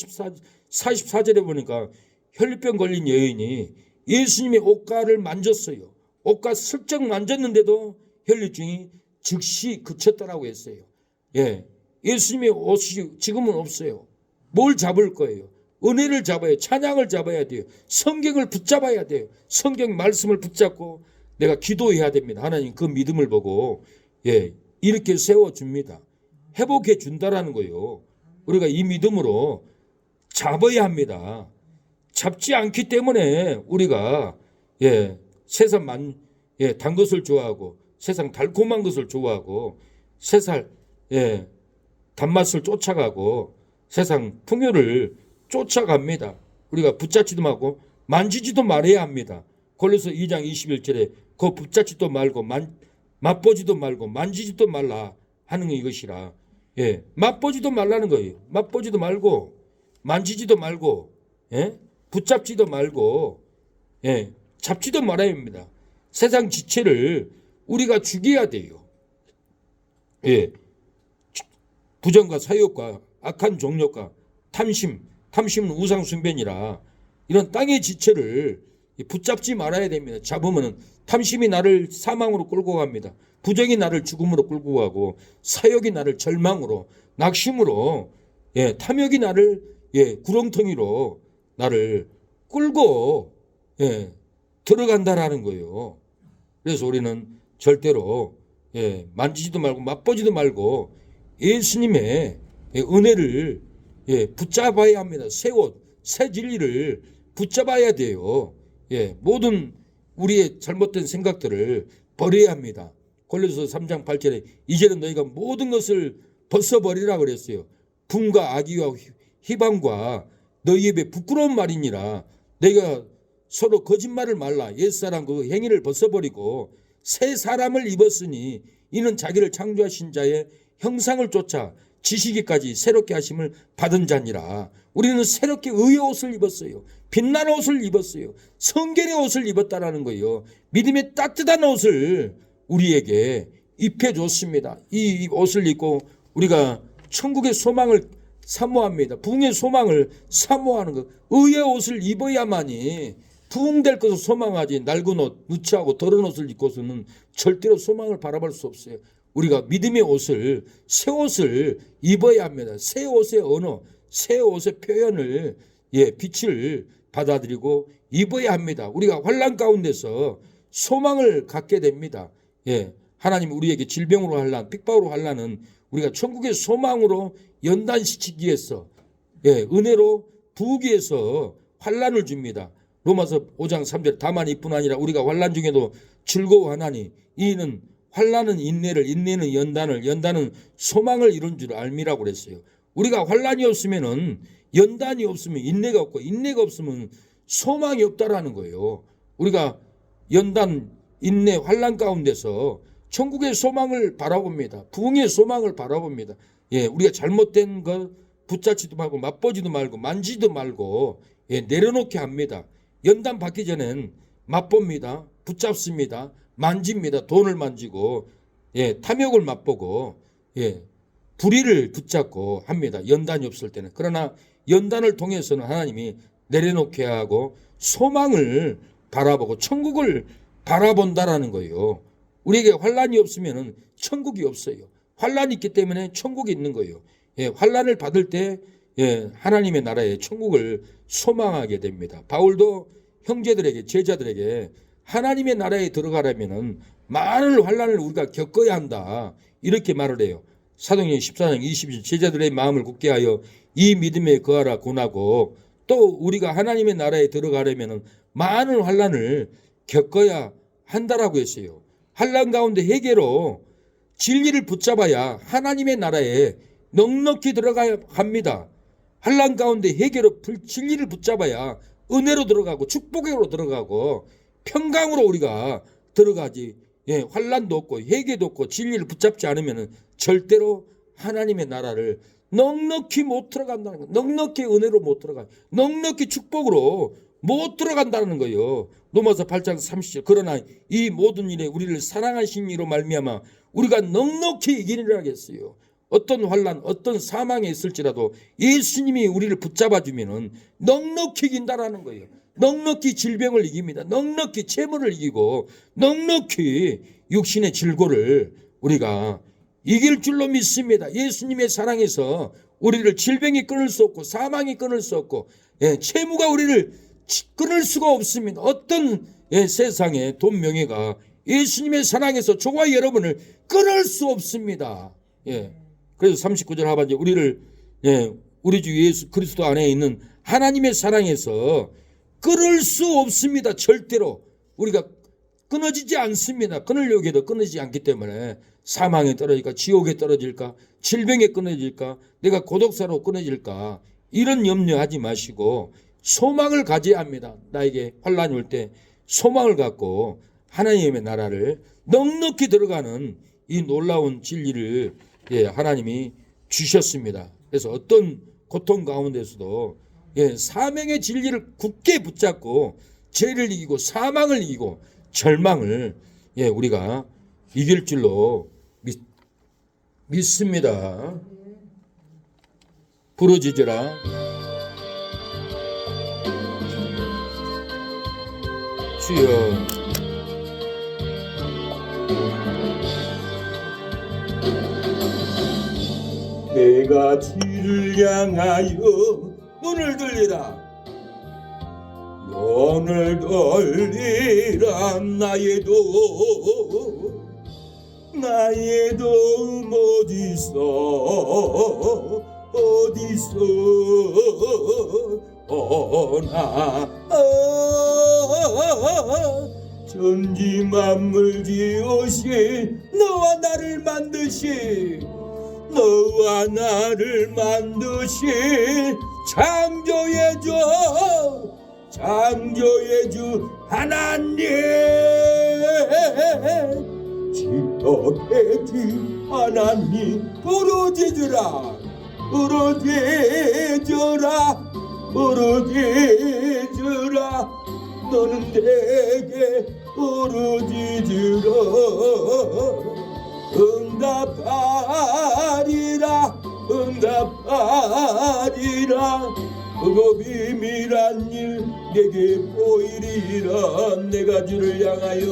44절에 보니까 혈류병 걸린 여인이 예수님의 옷가를 만졌어요. 옷가 슬쩍 만졌는데도 혈류증이 즉시 그쳤다라고 했어요. 예수님의 옷이 지금은 없어요. 뭘 잡을 거예요? 은혜를 잡아야, 찬양을 잡아야 돼요. 성경을 붙잡아야 돼요. 성경 말씀을 붙잡고 내가 기도해야 됩니다. 하나님 그 믿음을 보고 이렇게 세워줍니다. 회복해 준다라는 거예요. 우리가 이 믿음으로 잡아야 합니다. 잡지 않기 때문에 우리가 세상 단 것을 좋아하고 세상 달콤한 것을 좋아하고 세상 단맛을 쫓아가고 세상 풍요를 쫓아갑니다. 우리가 붙잡지도 말고 만지지도 말아야 합니다. 골로새 2장 21절에 그 붙잡지도 말고 맛보지도 말고 만지지도 말라 하는 이것이라. 맛보지도 말라는 거예요. 맛보지도 말고 만지지도 말고 붙잡지도 말고 잡지도 말아야 합니다. 세상 지체를 우리가 죽여야 돼요. 부정과 사욕과 악한 종욕과 탐심은 우상숭배니라. 이런 땅의 지체를 붙잡지 말아야 됩니다. 잡으면 탐심이 나를 사망으로 끌고 갑니다. 부정이 나를 죽음으로 끌고 가고 사욕이 나를 절망으로, 낙심으로, 탐욕이 나를 구렁텅이로 나를 끌고 들어간다라는 거예요. 그래서 우리는 절대로 만지지도 말고 맛보지도 말고 예수님의 은혜를 붙잡아야 합니다. 새 옷, 새 진리를 붙잡아야 돼요. 모든 우리의 잘못된 생각들을 버려야 합니다. 골로새 3장 8절에 이제는 너희가 모든 것을 벗어버리라 그랬어요. 분과 악의와 희방과 너희 입에 부끄러운 말이니라. 너희가 서로 거짓말을 말라. 옛사람 그 행위를 벗어버리고 새 사람을 입었으니 이는 자기를 창조하신 자의 형상을 쫓아 지시기까지 새롭게 하심을 받은 자니라. 우리는 새롭게 의의 옷을 입었어요. 빛나는 옷을 입었어요. 성결의 옷을 입었다라는 거예요. 믿음의 따뜻한 옷을 우리에게 입혀줬습니다. 이 옷을 입고 우리가 천국의 소망을 사모합니다. 부흥의 소망을 사모하는 것. 의의 옷을 입어야만이 부흥될 것을 소망하지 낡은 옷, 누추하고 더러운 옷을 입고서는 절대로 소망을 바라볼 수 없어요. 우리가 믿음의 옷을, 새 옷을 입어야 합니다. 새 옷의 언어, 새 옷의 표현을, 빛을 받아들이고 입어야 합니다. 우리가 환난 가운데서 소망을 갖게 됩니다. 하나님 우리에게 질병으로 환난, 핍박으로 환난은 우리가 천국의 소망으로 연단시키기 위해서, 은혜로 부으기 위해서 환난을 줍니다. 로마서 5장 3절 다만 이뿐 아니라 우리가 환난 중에도 즐거워하나니 이는 환난은 인내를, 인내는 연단을, 연단은 소망을 이룬 줄 알미라고 그랬어요. 우리가 환난이 없으면은, 연단이 없으면 인내가 없고, 인내가 없으면 소망이 없다라는 거예요. 우리가 연단, 인내, 환난 가운데서 천국의 소망을 바라봅니다. 부흥의 소망을 바라봅니다. 우리가 잘못된 것 붙잡지도 말고 맛보지도 말고 만지도 말고 내려놓게 합니다. 연단 받기 전엔 맛봅니다. 붙잡습니다. 만집니다. 돈을 만지고 탐욕을 맛보고 불의를 붙잡고 합니다. 연단이 없을 때는. 그러나 연단을 통해서는 하나님이 내려놓게 하고 소망을 바라보고 천국을 바라본다라는 거예요. 우리에게 환난이 없으면 천국이 없어요. 환난이 있기 때문에 천국이 있는 거예요. 환난을 받을 때 하나님의 나라의 천국을 소망하게 됩니다. 바울도 형제들에게, 제자들에게 하나님의 나라에 들어가려면 많은 환난을 우리가 겪어야 한다, 이렇게 말을 해요. 사도행전 14장 20절 제자들의 마음을 굳게 하여 이 믿음에 거하라 권하고 또 우리가 하나님의 나라에 들어가려면 많은 환난을 겪어야 한다라고 했어요. 환난 가운데 회개로 진리를 붙잡아야 하나님의 나라에 넉넉히 들어가야 합니다. 환난 가운데 회개로 진리를 붙잡아야 은혜로 들어가고 축복으로 들어가고 평강으로 우리가 들어가지. 예, 환난도 없고 회개도 없고 진리를 붙잡지 않으면 절대로 하나님의 나라를 넉넉히 못 들어간다는 거예요. 넉넉히 은혜로 못 들어가요. 넉넉히 축복으로 못 들어간다는 거예요. 로마서 8장 30절. 그러나 이 모든 일에 우리를 사랑하신 이로 말미암아 우리가 넉넉히 이기리라 하겠어요. 어떤 환난, 어떤 사망에 있을지라도 예수님이 우리를 붙잡아 주면은 넉넉히 이긴다라는 거예요. 넉넉히 질병을 이깁니다. 넉넉히 채무를 이기고 넉넉히 육신의 질고를 우리가 이길 줄로 믿습니다. 예수님의 사랑에서 우리를 질병이 끊을 수 없고 사망이 끊을 수 없고 채무가 우리를 끊을 수가 없습니다. 어떤 세상의 돈 명예가 예수님의 사랑에서 저와 여러분을 끊을 수 없습니다. 그래서 39절 하반절 우리를 우리 주 예수 그리스도 안에 있는 하나님의 사랑에서 끊을 수 없습니다. 절대로 우리가 끊어지지 않습니다. 끊으려고 해도 끊어지지 않기 때문에 사망에 떨어질까, 지옥에 떨어질까, 질병에 끊어질까, 내가 고독사로 끊어질까 이런 염려하지 마시고 소망을 가져야 합니다. 나에게 환난이 올 때 소망을 갖고 하나님의 나라를 넉넉히 들어가는 이 놀라운 진리를 하나님이 주셨습니다. 그래서 어떤 고통 가운데서도 사명의 진리를 굳게 붙잡고 죄를 이기고 사망을 이기고 절망을 우리가 이길 줄로 믿습니다. 부르짖으라. 주여. 내가 주를 향하여 눈을 들리라. 눈을 돌리라. 나의 도움 어디서 오나. 천지 만물 지으신 너와 나를 만드신 창조의 주 하나님, 지도의 주 하나님, 부르짖으라. 너는 내게 부르짖으라. 응답하리라. 그거 비밀한 일 내게 보이리라. 내가 주를 향하여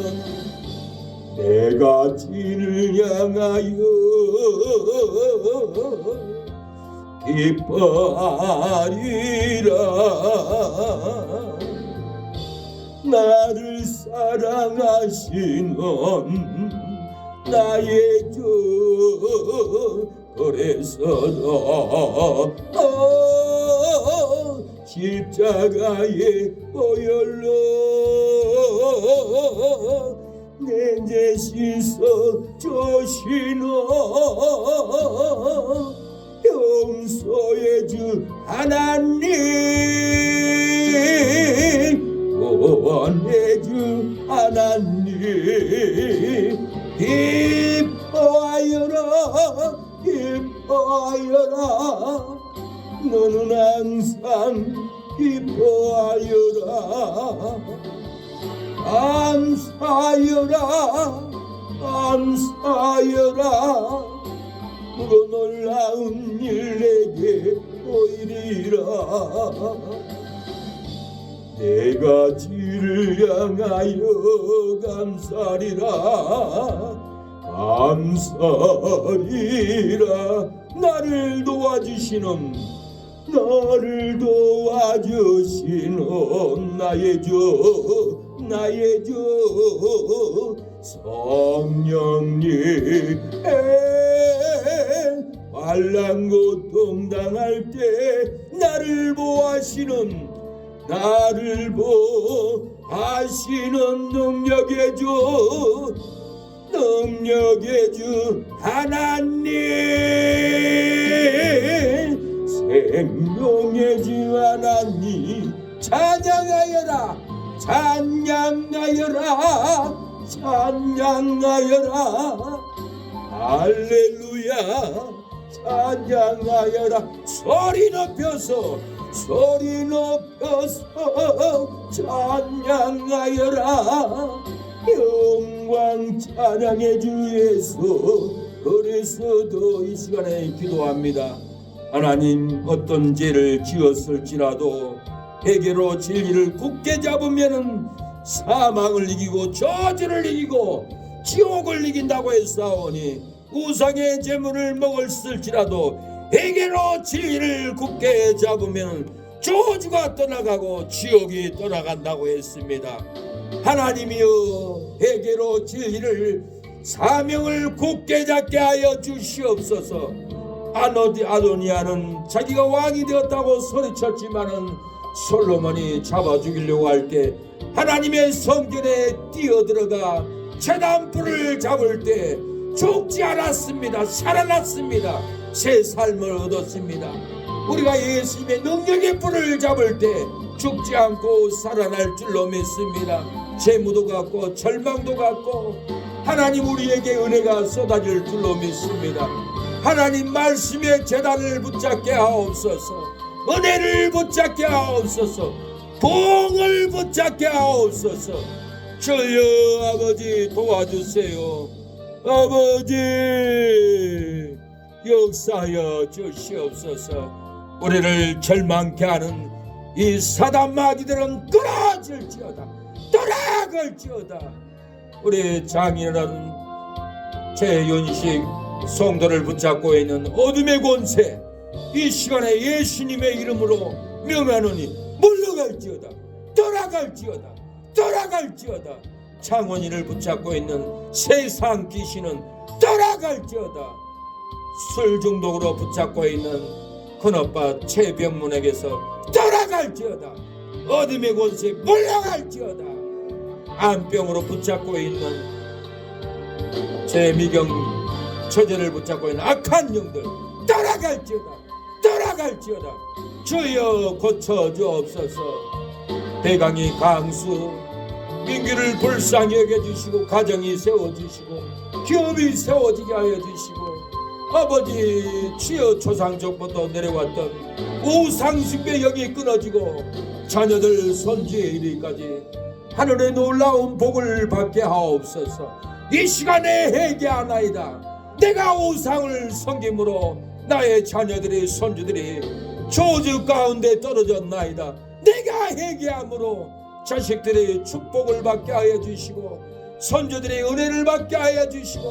기뻐하리라. 나를 사랑하시는 나의 주, 그래서 십자가의 보혈로 내 죄 씻어 주시는 용서의 주 하나님, 구원의 주 하나님, 기뻐하여라. 너는 항상 기뻐하여라. 감사하여라. 그거 놀라운 일 내게 보이리라. 내가 주를 향하여 감사리라. 나를 도와주시는 나의 주 성령님, 환난 고통 당할 때 나를 보호하시는 나를 보하시는 능력의 주 하나님, 생명의 주 하나님, 찬양하여라, 할렐루야, 찬양하여라. 소리 높여서 찬양하여라. 영광 찬양의 주 예수. 그래서도 이 시간에 기도합니다. 하나님, 어떤 죄를 지었을지라도 회개로 진리를 굳게 잡으면은 사망을 이기고 저주를 이기고 지옥을 이긴다고 했사오니, 우상의 재물을 먹을지라도 회개로 진리를 굳게 잡으면 저주가 떠나가고 지옥이 떠나간다고 했습니다. 하나님이여, 회개로 진리를 사명을 굳게 잡게 하여 주시옵소서. 아도니아는 자기가 왕이 되었다고 소리쳤지만은 솔로몬이 잡아 죽이려고 할 때 하나님의 성전에 뛰어들어가 제단불을 잡을 때 죽지 않았습니다. 살아났습니다. 새 삶을 얻었습니다. 우리가 예수님의 능력의 불을 잡을 때 죽지 않고 살아날 줄로 믿습니다. 재무도 같고 절망도 같고 하나님 우리에게 은혜가 쏟아질 줄로 믿습니다. 하나님 말씀의 제단을 붙잡게 하옵소서. 은혜를 붙잡게 하옵소서. 복을 붙잡게 하옵소서. 주여 아버지 도와주세요. 아버지 역사하여 주시옵소서. 우리를 절망케 하는 이 사단 마귀들은 끊어질지어다, 떠나갈지어다. 우리 장인어른 최윤식 성도를 붙잡고 있는 어둠의 권세, 이 시간에 예수님의 이름으로 명하노니 물러갈지어다, 떠나갈지어다. 창원이를 붙잡고 있는 세상 귀신은 떠나갈지어다. 술 중독으로 붙잡고 있는 큰오빠 최병문에게서 떠나갈지어다. 어둠의 권세 물러갈지어다. 암병으로 붙잡고 있는 최미경 처제를 붙잡고 있는 악한 영들 떠나갈지어다. 주여 고쳐주옵소서. 대강이 강수 민규를 불쌍히 여겨주시고 가정이 세워주시고 기업이 세워지게 하여 주시고, 아버지 주여 조상적부터 내려왔던 우상숭배 영이 끊어지고 자녀들 손주에 이르기까지 하늘의 놀라운 복을 받게 하옵소서. 이 시간에 회개하나이다. 내가 우상을 섬김으로 나의 자녀들이 손주들이 저주 가운데 떨어졌나이다. 내가 회개함으로 자식들이 축복을 받게 하여 주시고 손주들이 은혜를 받게 하여 주시고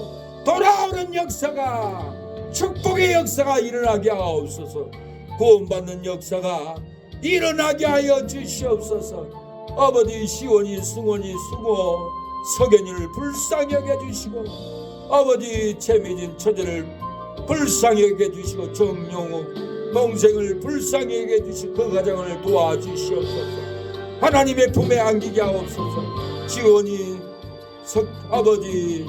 돌아오는 역사가, 축복의 역사가 일어나게 하옵소서. 구원받는 역사가 일어나게 하여 주시옵소서. 아버지 시원이 승원이 수고 석연이를 불쌍히 여겨주시고, 아버지 최미진 처제를 불쌍히 여겨주시고, 정용우 동생을 불쌍히 여겨주시고 그 가정을 도와주시옵소서. 하나님의 품에 안기게 하옵소서. 지원이 아버지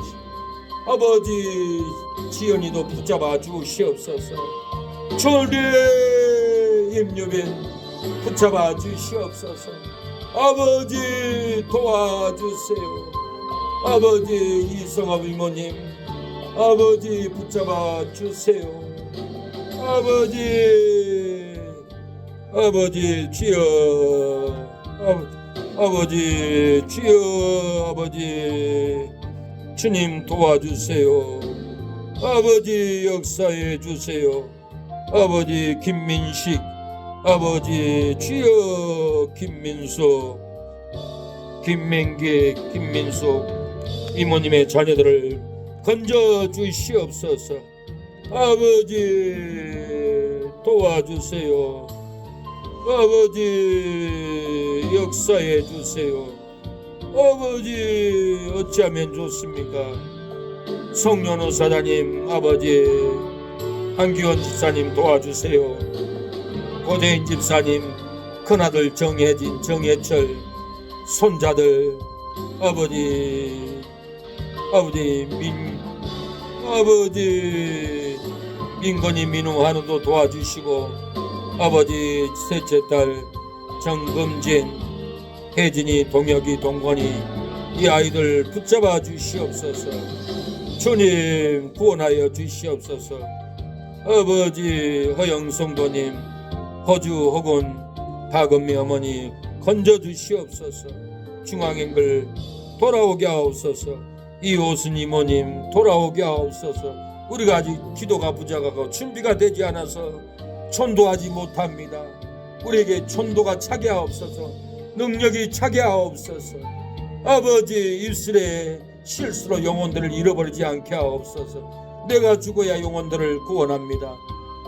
지연이도 붙잡아 주시옵소서. 주의 임유빈 붙잡아 주시옵소서. 아버지 도와주세요. 아버지 이성업 이모님 아버지 붙잡아 주세요. 아버지 주여, 아버지 주여, 아버지 주님 도와주세요. 아버지 역사해 주세요. 아버지 김민식, 아버지 주여, 김민수, 김맹기, 김민수 이모님의 자녀들을 건져 주시옵소서. 아버지 도와주세요. 아버지 역사해 주세요. 아버지 어찌하면 좋습니까? 송년호 사장님, 아버지 한기원 집사님 도와주세요. 고대인 집사님, 큰아들 정혜진, 정혜철, 손자들, 아버지 민건이, 민우, 한우도 도와주시고, 아버지 셋째 딸 정금진, 혜진이, 동혁이, 동건이, 이 아이들 붙잡아 주시옵소서. 주님 구원하여 주시옵소서. 아버지 허영성도님, 허주 혹은 박은미 어머니 건져 주시옵소서. 중앙행글 돌아오게 하옵소서. 이호순 이모님 돌아오게 하옵소서. 우리가 아직 기도가 부족하고 준비가 되지 않아서 전도하지 못합니다. 우리에게 전도가 차게 하옵소서. 능력이 차게 하옵소서. 아버지 입술에 실수로 영혼들을 잃어버리지 않게 하옵소서. 내가 죽어야 영혼들을 구원합니다.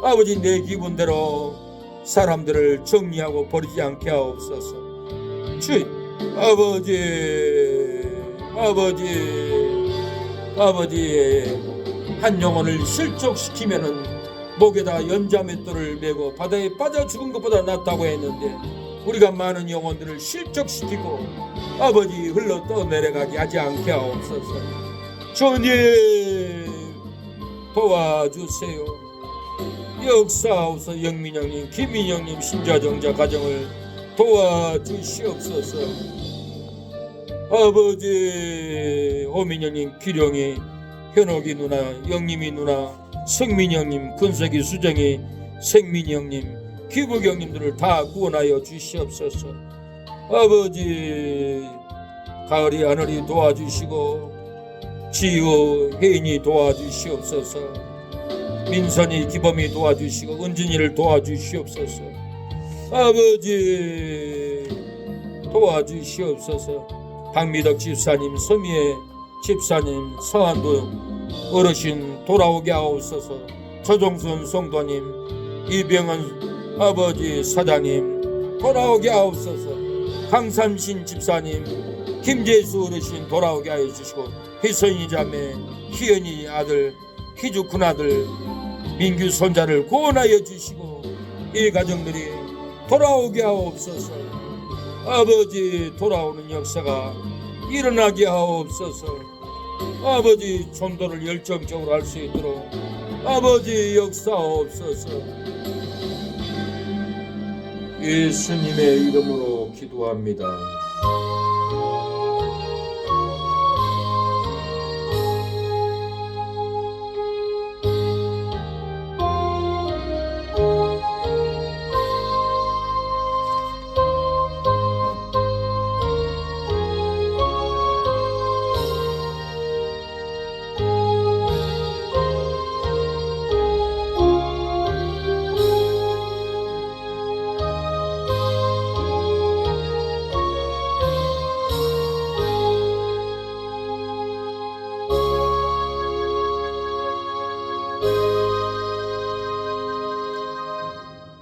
아버지 내 기분대로 사람들을 정리하고 버리지 않게 하옵소서. 주 아버지 한 영혼을 실족시키면은 목에다 연자맷돌을 메고 바다에 빠져 죽은 것보다 낫다고 했는데, 우리가 많은 영혼들을 실족시키고 아버지 흘러 떠내려가게 하지 않게 하옵소서. 주님 도와주세요. 역사하옵소서. 영민형님, 김민형님 신자정자 가정을 도와주시옵소서. 아버지 호민형님, 기령이, 현옥이 누나, 영림이 누나, 성민이 형님, 근석이, 수정이, 생민이 형님, 기북이 형님들을 다 구원하여 주시옵소서. 아버지 가을이 하늘이 도와주시고, 지우 혜인이 도와주시옵소서. 민선이, 기범이 도와주시고, 은진이를 도와주시옵소서. 아버지 도와주시옵소서. 박미덕 집사님, 서미애 집사님, 서한도 어르신 돌아오게 하옵소서. 조정순 성도님, 이병헌 아버지 사장님 돌아오게 하옵소서. 강삼신 집사님, 김재수 어르신 돌아오게 하여 주시고, 희선이 자매, 희연이 아들, 희주 큰아들, 민규 손자를 구원하여 주시고, 이 가정들이 돌아오게 하옵소서. 아버지 돌아오는 역사가 일어나게 하옵소서. 아버지 전도를 열정적으로 할 수 있도록 아버지 역사하옵소서. 예수님의 이름으로 기도합니다.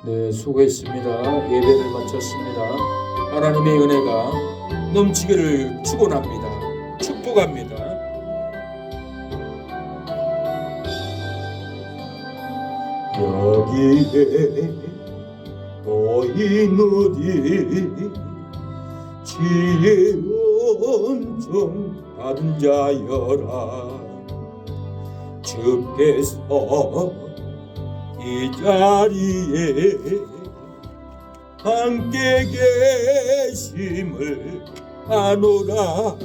네, 수고했습니다. 예배를 마쳤습니다. 하나님의 은혜가 넘치기를 축원합니다. 축복합니다. 여기에 너희들이 지혜 온종 받은 자여라. 주께서 이 자리에 함께 계심을 아노라.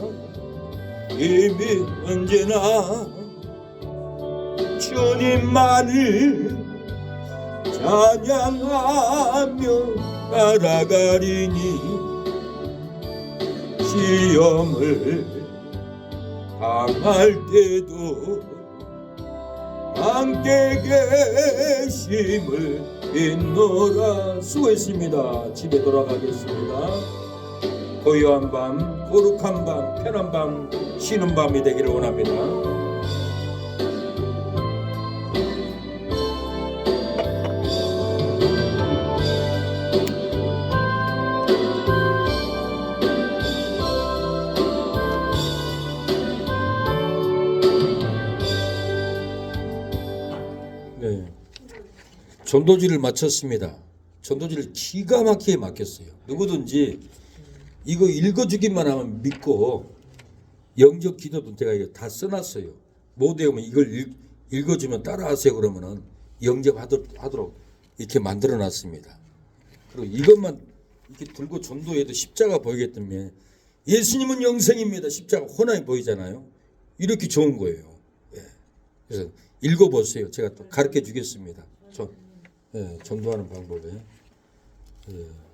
이미 언제나 주님만을 찬양하며 따라가리니, 시험을 당할 때도 함께 계심을 믿노라. 수고했습니다. 집에 돌아가겠습니다. 고요한 밤, 거룩한 밤, 편한 밤, 쉬는 밤이 되기를 원합니다. 전도지를 마쳤습니다. 전도지를 기가 막히게 맡겼어요. 누구든지 이거 읽어주기만 하면 믿고 영적 기도도 제가 이거 다 써놨어요. 못 외우면 이걸 읽어주면 따라하세요. 그러면은 영접하도록 이렇게 만들어놨습니다. 그리고 이것만 이렇게 들고 전도해도 십자가 보이기 때문에 예수님은 영생입니다. 십자가 훤하게 보이잖아요. 이렇게 좋은 거예요. 예. 그래서 읽어보세요. 제가 또 가르쳐 주겠습니다. 전도하는 방법에. 예.